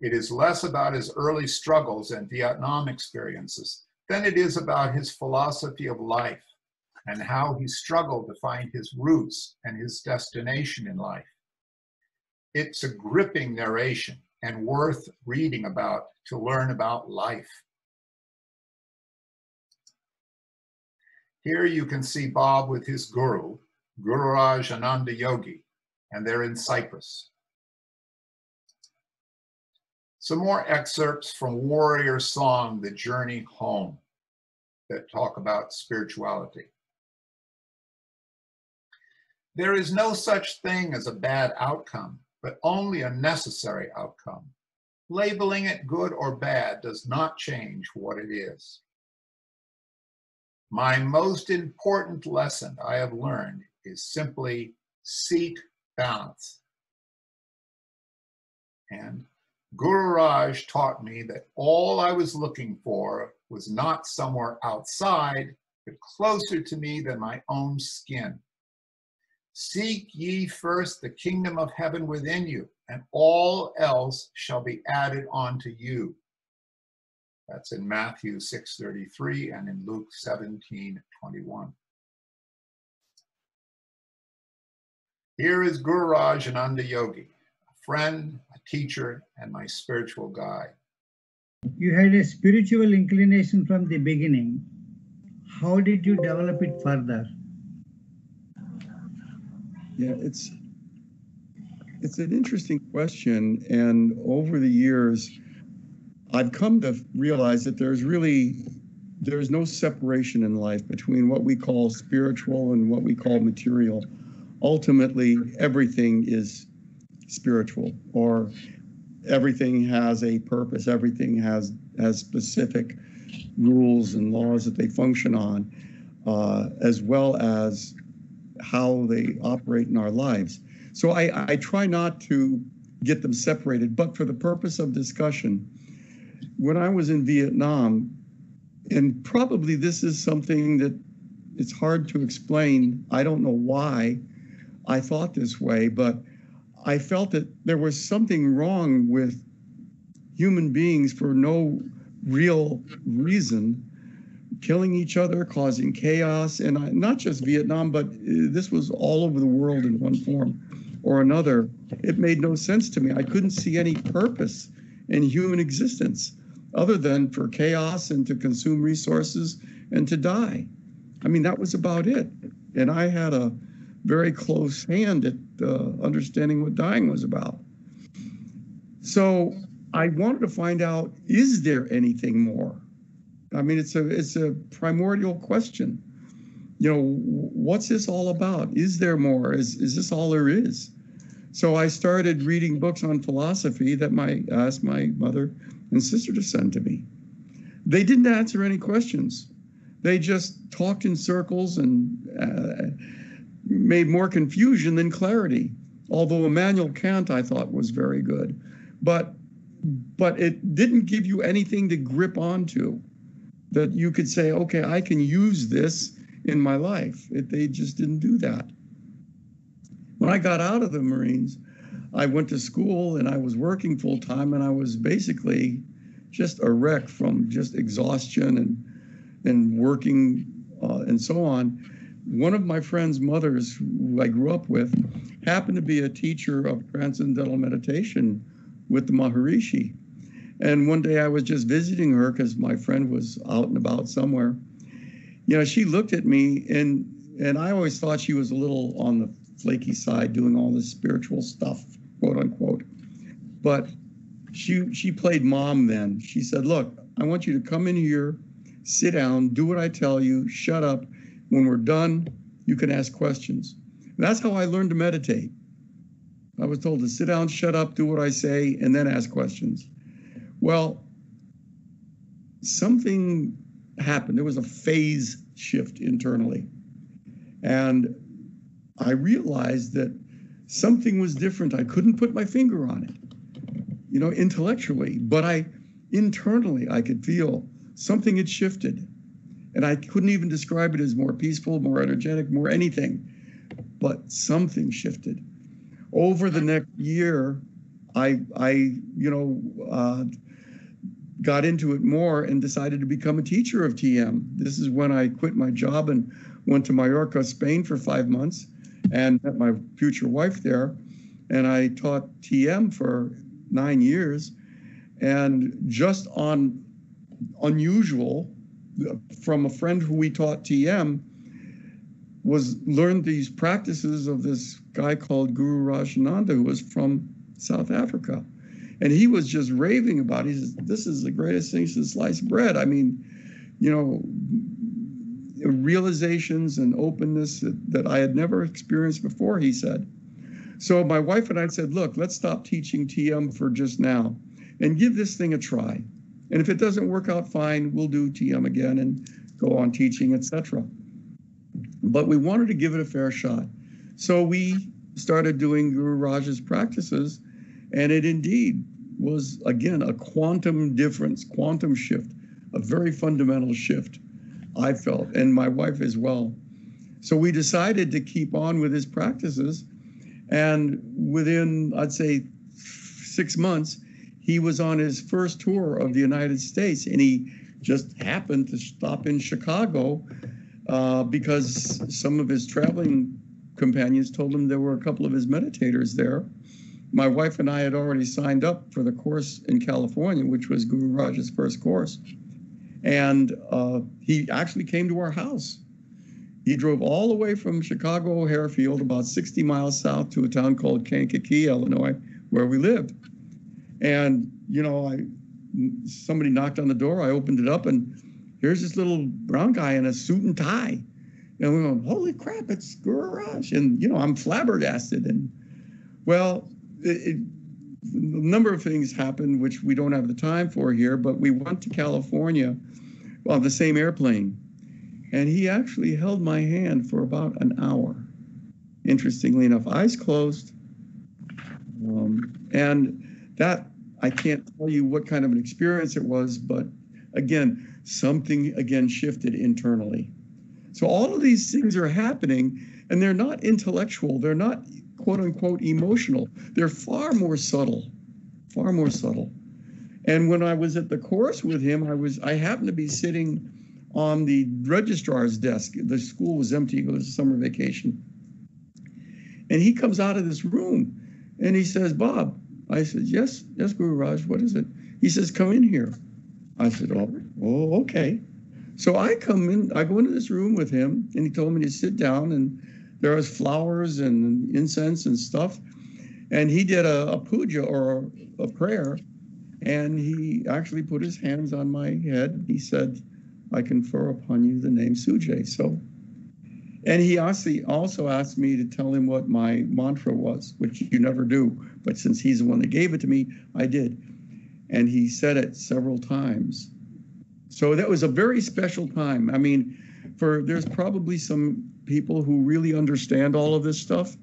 It is less about his early struggles and Vietnam experiences than it is about his philosophy of life and how he struggled to find his roots and his destination in life. It's a gripping narration and worth reading about to learn about life. Here you can see Bob with his guru, Gururaj Ananda Yogi, and they're in Cyprus. Some more excerpts from Warrior's Song, The Journey Home, that talk about spirituality. There is no such thing as a bad outcome, but only a necessary outcome. Labeling it good or bad does not change what it is. My most important lesson I have learned is simply seek balance. And Guru Raj taught me that all I was looking for was not somewhere outside, but closer to me than my own skin. Seek ye first the kingdom of heaven within you, and all else shall be added unto you. That's in Matthew 6:33 and in Luke 17:21. Here is Gururaj Ananda Yogi, a friend, a teacher, and my spiritual guide. You had a spiritual inclination from the beginning. How did you develop it further? Yeah, it's an interesting question, and over the years, I've come to realize that there's no separation in life between what we call spiritual and what we call material. Ultimately, everything is spiritual, or everything has a purpose. Everything has specific rules and laws that they function on, as well as how they operate in our lives. So I try not to get them separated, but for the purpose of discussion, when I was in Vietnam, and probably this is something that it's hard to explain, I don't know why I thought this way, but I felt that there was something wrong with human beings for no real reason, killing each other, causing chaos, and not just Vietnam, but this was all over the world in one form or another. It made no sense to me. I couldn't see any purpose in human existence other than for chaos and to consume resources and to die. I mean, that was about it. And I had a very close hand at understanding what dying was about. So I wanted to find out, is there anything more? I mean, it's a primordial question. You know, what's this all about? Is there more? Is this all there is? So I started reading books on philosophy that I asked my mother and sister to send to me. They didn't answer any questions. They just talked in circles and made more confusion than clarity. Although Immanuel Kant, I thought, was very good. But it didn't give you anything to grip onto that you could say, okay, I can use this in my life. They just didn't do that. When I got out of the Marines, I went to school and I was working full time, and I was basically just a wreck from just exhaustion and working and so on. One of my friend's mothers, who I grew up with, happened to be a teacher of transcendental meditation with the Maharishi. And one day I was just visiting her because my friend was out and about somewhere. You know, she looked at me, and I always thought she was a little on the flaky side doing all this spiritual stuff, quote unquote. But she played mom then. She said, look, I want you to come in here sit down, do what I tell you, shut up. When we're done, you can ask questions. And that's how I learned to meditate. I was told to sit down, shut up, do what I say, and then ask questions. Well, something happened. There was a phase shift internally. And I realized that something was different. I couldn't put my finger on it, intellectually, but internally, I could feel something had shifted. And I couldn't even describe it as more peaceful, more energetic, more anything, but something shifted. Over the next year, I got into it more and decided to become a teacher of TM. This is when I quit my job and went to Mallorca, Spain for 5 months and met my future wife there. And I taught TM for 9 years. And just on unusual, from a friend who we taught TM, learned these practices of this guy called Guru Rajananda, who was from South Africa. And he was just raving about it. He says, this is the greatest thing since sliced bread. I mean, realizations and openness that I had never experienced before, he said. So my wife and I said, look, let's stop teaching TM for just now and give this thing a try. And if it doesn't work out fine, we'll do TM again and go on teaching, etc. But we wanted to give it a fair shot. So we started doing Guru Raj's practices, and it indeed was, again, a quantum difference, quantum shift, a very fundamental shift, I felt, and my wife as well. So we decided to keep on with his practices, and within, I'd say, 6 months, he was on his first tour of the United States, and he just happened to stop in Chicago because some of his traveling companions told him there were a couple of his meditators there. My wife and I had already signed up for the course in California, which was Guru Raj's first course. And he actually came to our house. He drove all the way from Chicago O'Hare Field, about 60 miles south, to a town called Kankakee, Illinois, where we lived. And, somebody knocked on the door. I opened it up, and here's this little brown guy in a suit and tie. And we're going, holy crap, it's Guru Raj. And, I'm flabbergasted. And, well, a number of things happened, which we don't have the time for here, but we went to California on the same airplane. And he actually held my hand for about an hour, interestingly enough, eyes closed. And that, I can't tell you what kind of an experience it was, but again, something shifted internally. So all of these things are happening, and they're not intellectual. They're not quote unquote emotional. They're far more subtle, far more subtle. And when I was at the course with him, I happened to be sitting on the registrar's desk. The school was empty. It was a summer vacation. And he comes out of this room and he says, Bob. I said, yes, Guru Raj, what is it? He says, come in here. I said, oh, okay. So I come in, I go into this room with him, and he told me to sit down, and there was flowers and incense and stuff. And he did a puja, or a prayer, and he actually put his hands on my head. He said, I confer upon you the name Sujay. So, and he also asked me to tell him what my mantra was, which you never do. But since he's the one that gave it to me, I did. And he said it several times. So that was a very special time. I mean, there's probably some people who really understand all of this stuff,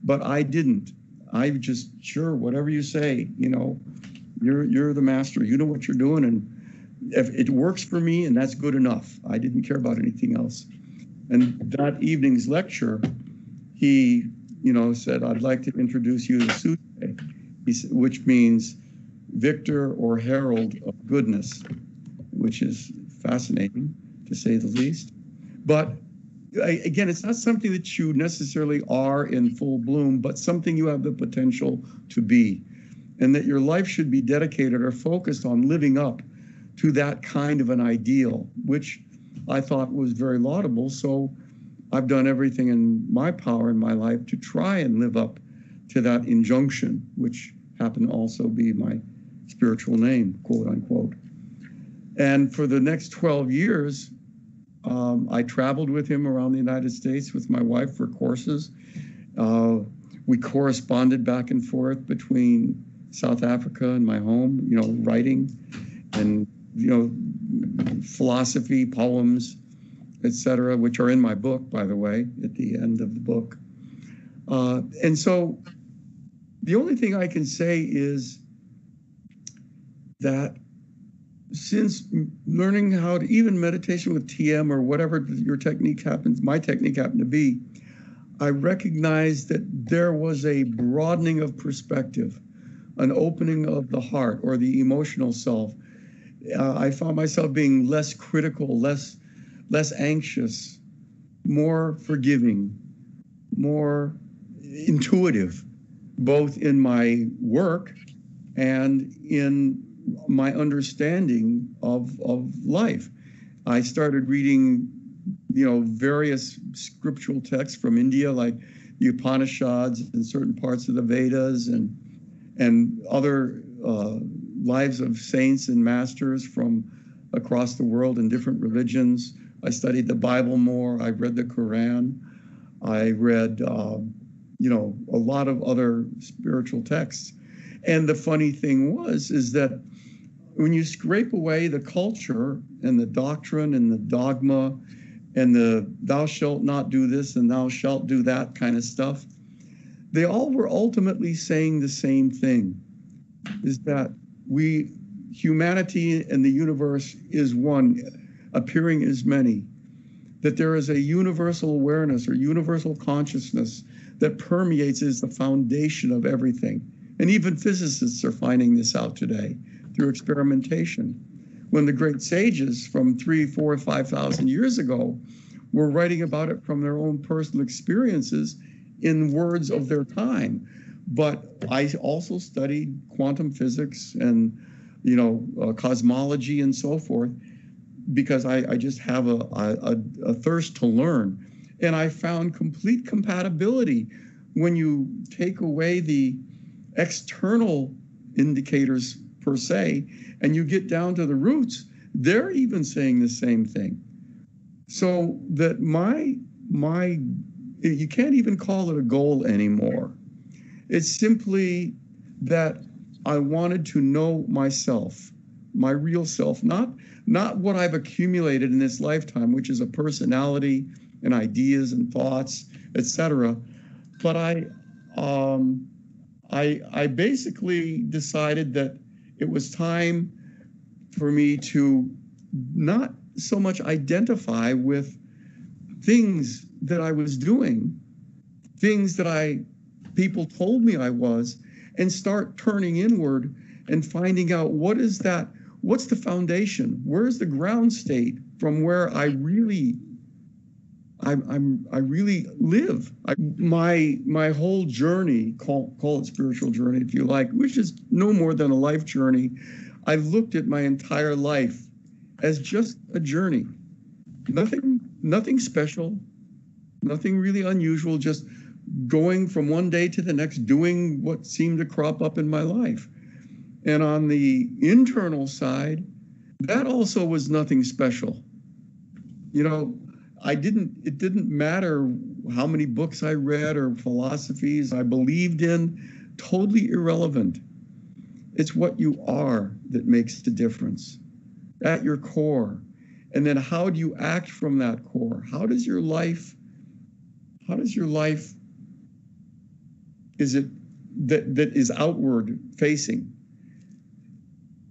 but I didn't. I just, sure, whatever you say, you're the master. You know what you're doing. And if it works for me, and that's good enough. I didn't care about anything else. And that evening's lecture, he, said, I'd like to introduce you to Sujay, which means victor or herald of goodness, which is fascinating, to say the least. But again, it's not something that you necessarily are in full bloom, but something you have the potential to be, and that your life should be dedicated or focused on living up to that kind of an ideal, which I thought was very laudable. So I've done everything in my power in my life to try and live up to that injunction, which happened to also be my spiritual name, quote unquote. And for the next 12 years, I traveled with him around the United States with my wife for courses. We corresponded back and forth between South Africa and my home, you know, writing and, you know, philosophy, poems, etc., which are in my book, by the way, at the end of the book. And so the only thing I can say is that since learning how to, even meditation with TM or whatever your technique happens, my technique happened to be, I recognized that there was a broadening of perspective, an opening of the heart or the emotional self. I found myself being less critical, less anxious, more forgiving, more intuitive, both in my work and in my understanding of life. I started reading, you know, various scriptural texts from India, like the Upanishads and certain parts of the Vedas, and other lives of saints and masters from across the world in different religions. I studied the Bible more. I read the Quran. I read, you know, a lot of other spiritual texts. And the funny thing is that when you scrape away the culture and the doctrine and the dogma and the thou shalt not do this and thou shalt do that kind of stuff, they all were ultimately saying the same thing, is that humanity and the universe is one, appearing as many, that there is a universal awareness or universal consciousness that permeates as the foundation of everything. And even physicists are finding this out today through experimentation. When the great sages from 3,000, 4,000, 5,000 years ago were writing about it from their own personal experiences in words of their time. But I also studied quantum physics and, you know, cosmology and so forth, because I just have a thirst to learn. And I found complete compatibility when you take away the external indicators per se, and you get down to the roots, they're even saying the same thing. So that you can't even call it a goal anymore. It's simply that I wanted to know myself, my real self, not what I've accumulated in this lifetime, which is a personality and ideas and thoughts, etc. But I basically decided that it was time for me to not so much identify with things that I was doing, things that people told me I was, and start turning inward and finding out what's the foundation, where's the ground state from where I really live. My whole journey, call it spiritual journey if you like, which is no more than a life journey. I looked at my entire life as just a journey. Nothing special, nothing really unusual, just going from one day to the next, doing what seemed to crop up in my life. And on the internal side, that also was nothing special. You know, it didn't matter how many books I read or philosophies I believed in, totally irrelevant. It's what you are that makes the difference at your core. And then how do you act from that core? How does your life, is it that is outward facing?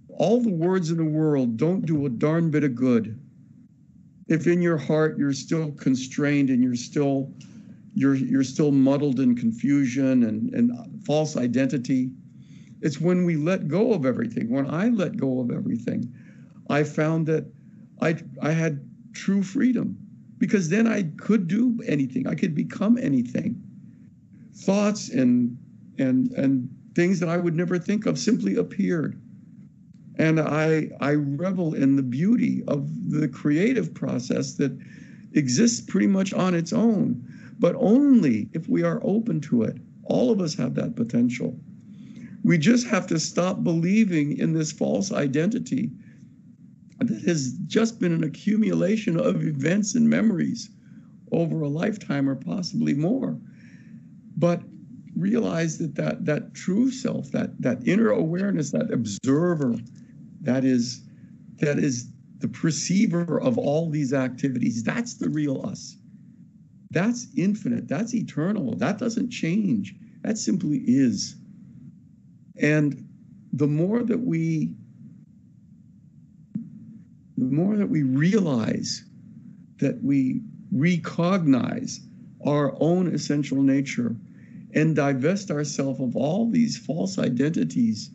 All the words in the world don't do a darn bit of good if in your heart you're still constrained and you're still muddled in confusion and false identity. It's when we let go of everything. When I let go of everything, I found that I had true freedom, because then I could do anything. I could become anything. Thoughts and things that I would never think of simply appeared. And I revel in the beauty of the creative process that exists pretty much on its own, but only if we are open to it. All of us have that potential. We just have to stop believing in this false identity. that has just been an accumulation of events and memories over a lifetime or possibly more. But realize that true self, that inner awareness, that observer, that is the perceiver of all these activities, that's the real us. That's infinite, that's eternal, that doesn't change, that simply is. And the more that we realize, that we recognize our own essential nature and divest ourselves of all these false identities,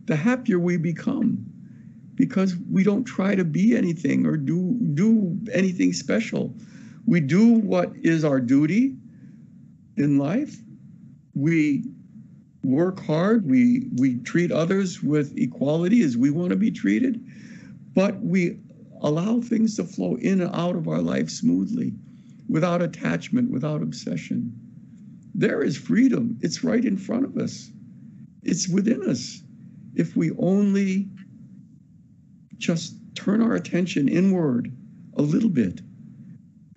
the happier we become, because we don't try to be anything or do anything special. We do what is our duty in life. We work hard. We treat others with equality as we want to be treated, but we allow things to flow in and out of our life smoothly, without attachment, without obsession. There is freedom. It's right in front of us. It's within us. If we only just turn our attention inward a little bit,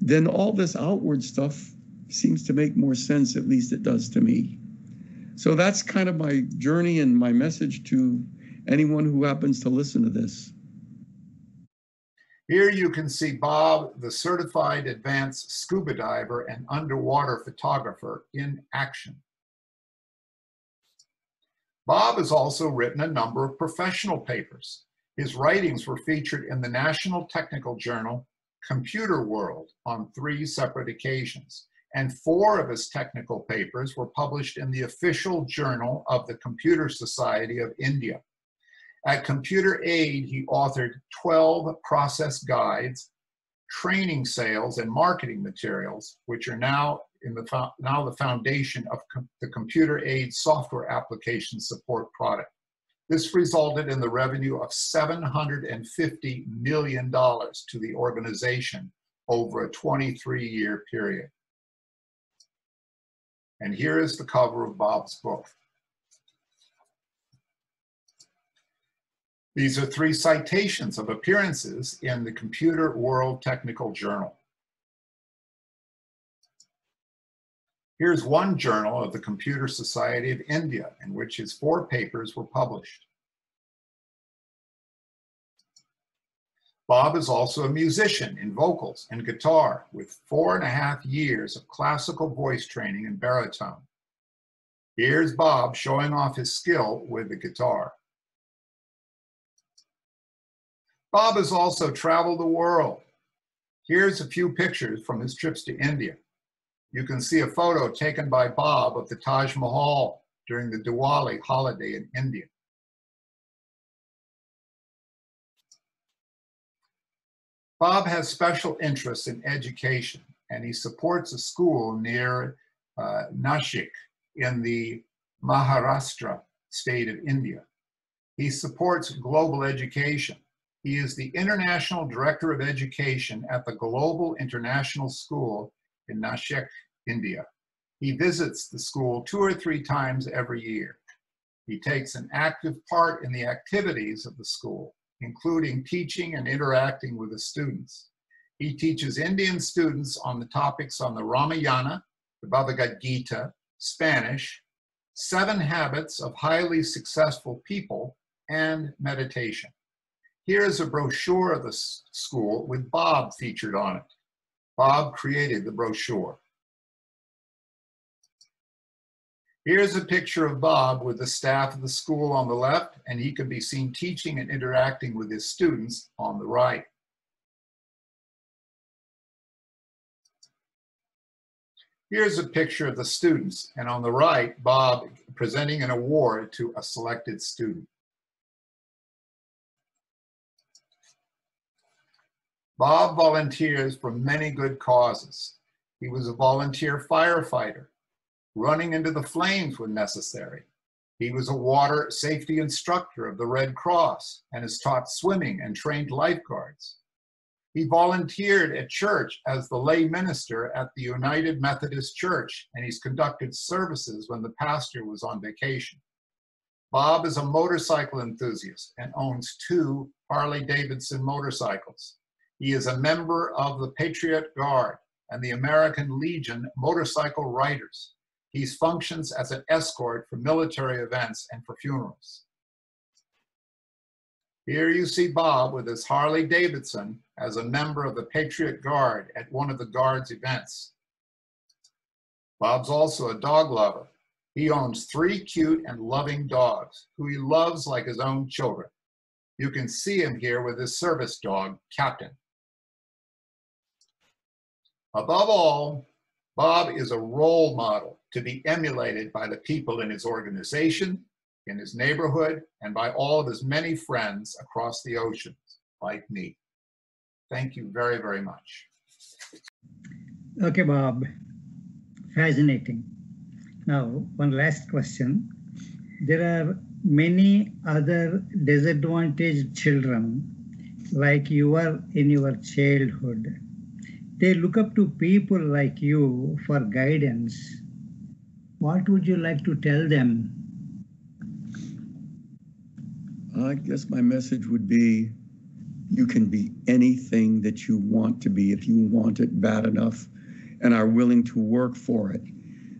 then all this outward stuff seems to make more sense, at least it does to me. So that's kind of my journey and my message to anyone who happens to listen to this. Here you can see Bob, the certified advanced scuba diver and underwater photographer, in action. Bob has also written a number of professional papers. His writings were featured in the National Technical Journal, Computer World, on 3 separate occasions, and 4 of his technical papers were published in the official journal of the Computer Society of India. At Computer Aid, he authored 12 process guides, training, sales, and marketing materials, which are now the foundation of the Computer Aid software application support product. This resulted in the revenue of $750 million to the organization over a 23-year period. And here is the cover of Bob's book. These are 3 citations of appearances in the Computer World Technical Journal. Here's one journal of the Computer Society of India, in which his 4 papers were published. Bob is also a musician in vocals and guitar, with 4.5 years of classical voice training in baritone. Here's Bob showing off his skill with the guitar. Bob has also traveled the world. Here's a few pictures from his trips to India. You can see a photo taken by Bob of the Taj Mahal during the Diwali holiday in India. Bob has special interests in education, and he supports a school near Nashik in the Maharashtra state of India. He supports global education. He is the International Director of Education at the Global International School in Nashik, India. He visits the school 2 or 3 times every year. He takes an active part in the activities of the school, including teaching and interacting with the students. He teaches Indian students on the topics on the Ramayana, the Bhagavad Gita, Spanish, 7 habits of highly successful people, and meditation. Here is a brochure of the school with Bob featured on it. Bob created the brochure. Here's a picture of Bob with the staff of the school on the left, and he can be seen teaching and interacting with his students on the right. Here's a picture of the students, and on the right, Bob presenting an award to a selected student. Bob volunteers for many good causes. He was a volunteer firefighter, running into the flames when necessary. He was a water safety instructor of the Red Cross and has taught swimming and trained lifeguards. He volunteered at church as the lay minister at the United Methodist Church, and he's conducted services when the pastor was on vacation. Bob is a motorcycle enthusiast and owns 2 Harley-Davidson motorcycles. He is a member of the Patriot Guard and the American Legion Motorcycle Riders. He functions as an escort for military events and for funerals. Here you see Bob with his Harley-Davidson as a member of the Patriot Guard at one of the Guard's events. Bob's also a dog lover. He owns 3 cute and loving dogs who he loves like his own children. You can see him here with his service dog, Captain. Above all, Bob is a role model to be emulated by the people in his organization, in his neighborhood, and by all of his many friends across the oceans, like me. Thank you very, very much. Okay, Bob. Fascinating. Now, one last question. There are many other disadvantaged children like you were in your childhood. They look up to people like you for guidance. What would you like to tell them? I guess my message would be, you can be anything that you want to be if you want it bad enough and are willing to work for it,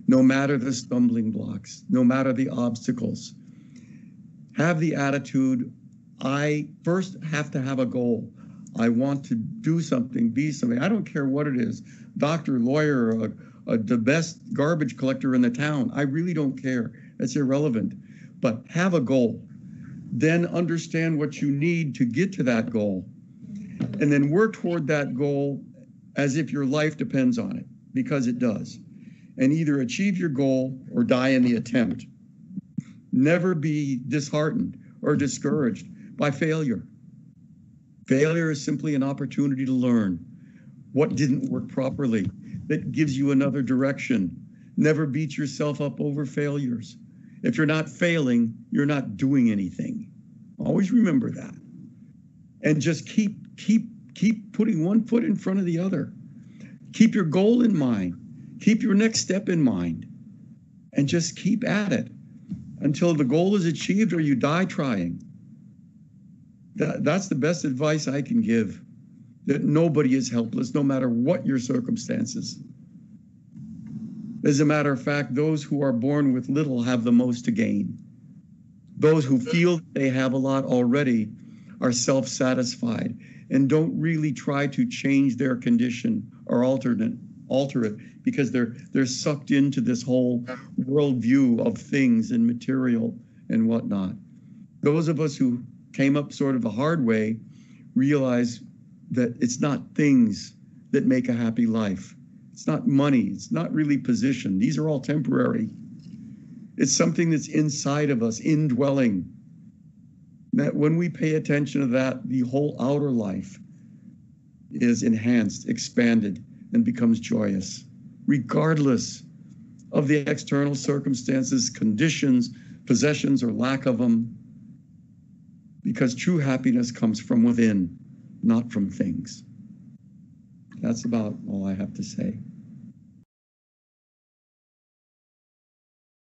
no matter the stumbling blocks, no matter the obstacles. Have the attitude, I first have to have a goal. I want to do something, be something. I don't care what it is, doctor, lawyer, the best garbage collector in the town. I really don't care. That's irrelevant. But have a goal. Then understand what you need to get to that goal. And then work toward that goal as if your life depends on it, because it does. And either achieve your goal or die in the attempt. Never be disheartened or discouraged by failure. Failure is simply an opportunity to learn what didn't work properly. That gives you another direction. Never beat yourself up over failures. If you're not failing, you're not doing anything. Always remember that. And just keep putting one foot in front of the other. Keep your goal in mind. Keep your next step in mind. And just keep at it until the goal is achieved or you die trying. That's the best advice I can give. That nobody is helpless, no matter what your circumstances. As a matter of fact, those who are born with little have the most to gain. Those who feel they have a lot already are self-satisfied and don't really try to change their condition or alter it because they're sucked into this whole worldview of things and material and whatnot. Those of us who came up sort of a hard way realize that it's not things that make a happy life. It's not money. It's not really position. These are all temporary. It's something that's inside of us, indwelling. That when we pay attention to that, the whole outer life is enhanced, expanded, and becomes joyous, regardless of the external circumstances, conditions, possessions, or lack of them. Because true happiness comes from within, not from things. That's about all I have to say.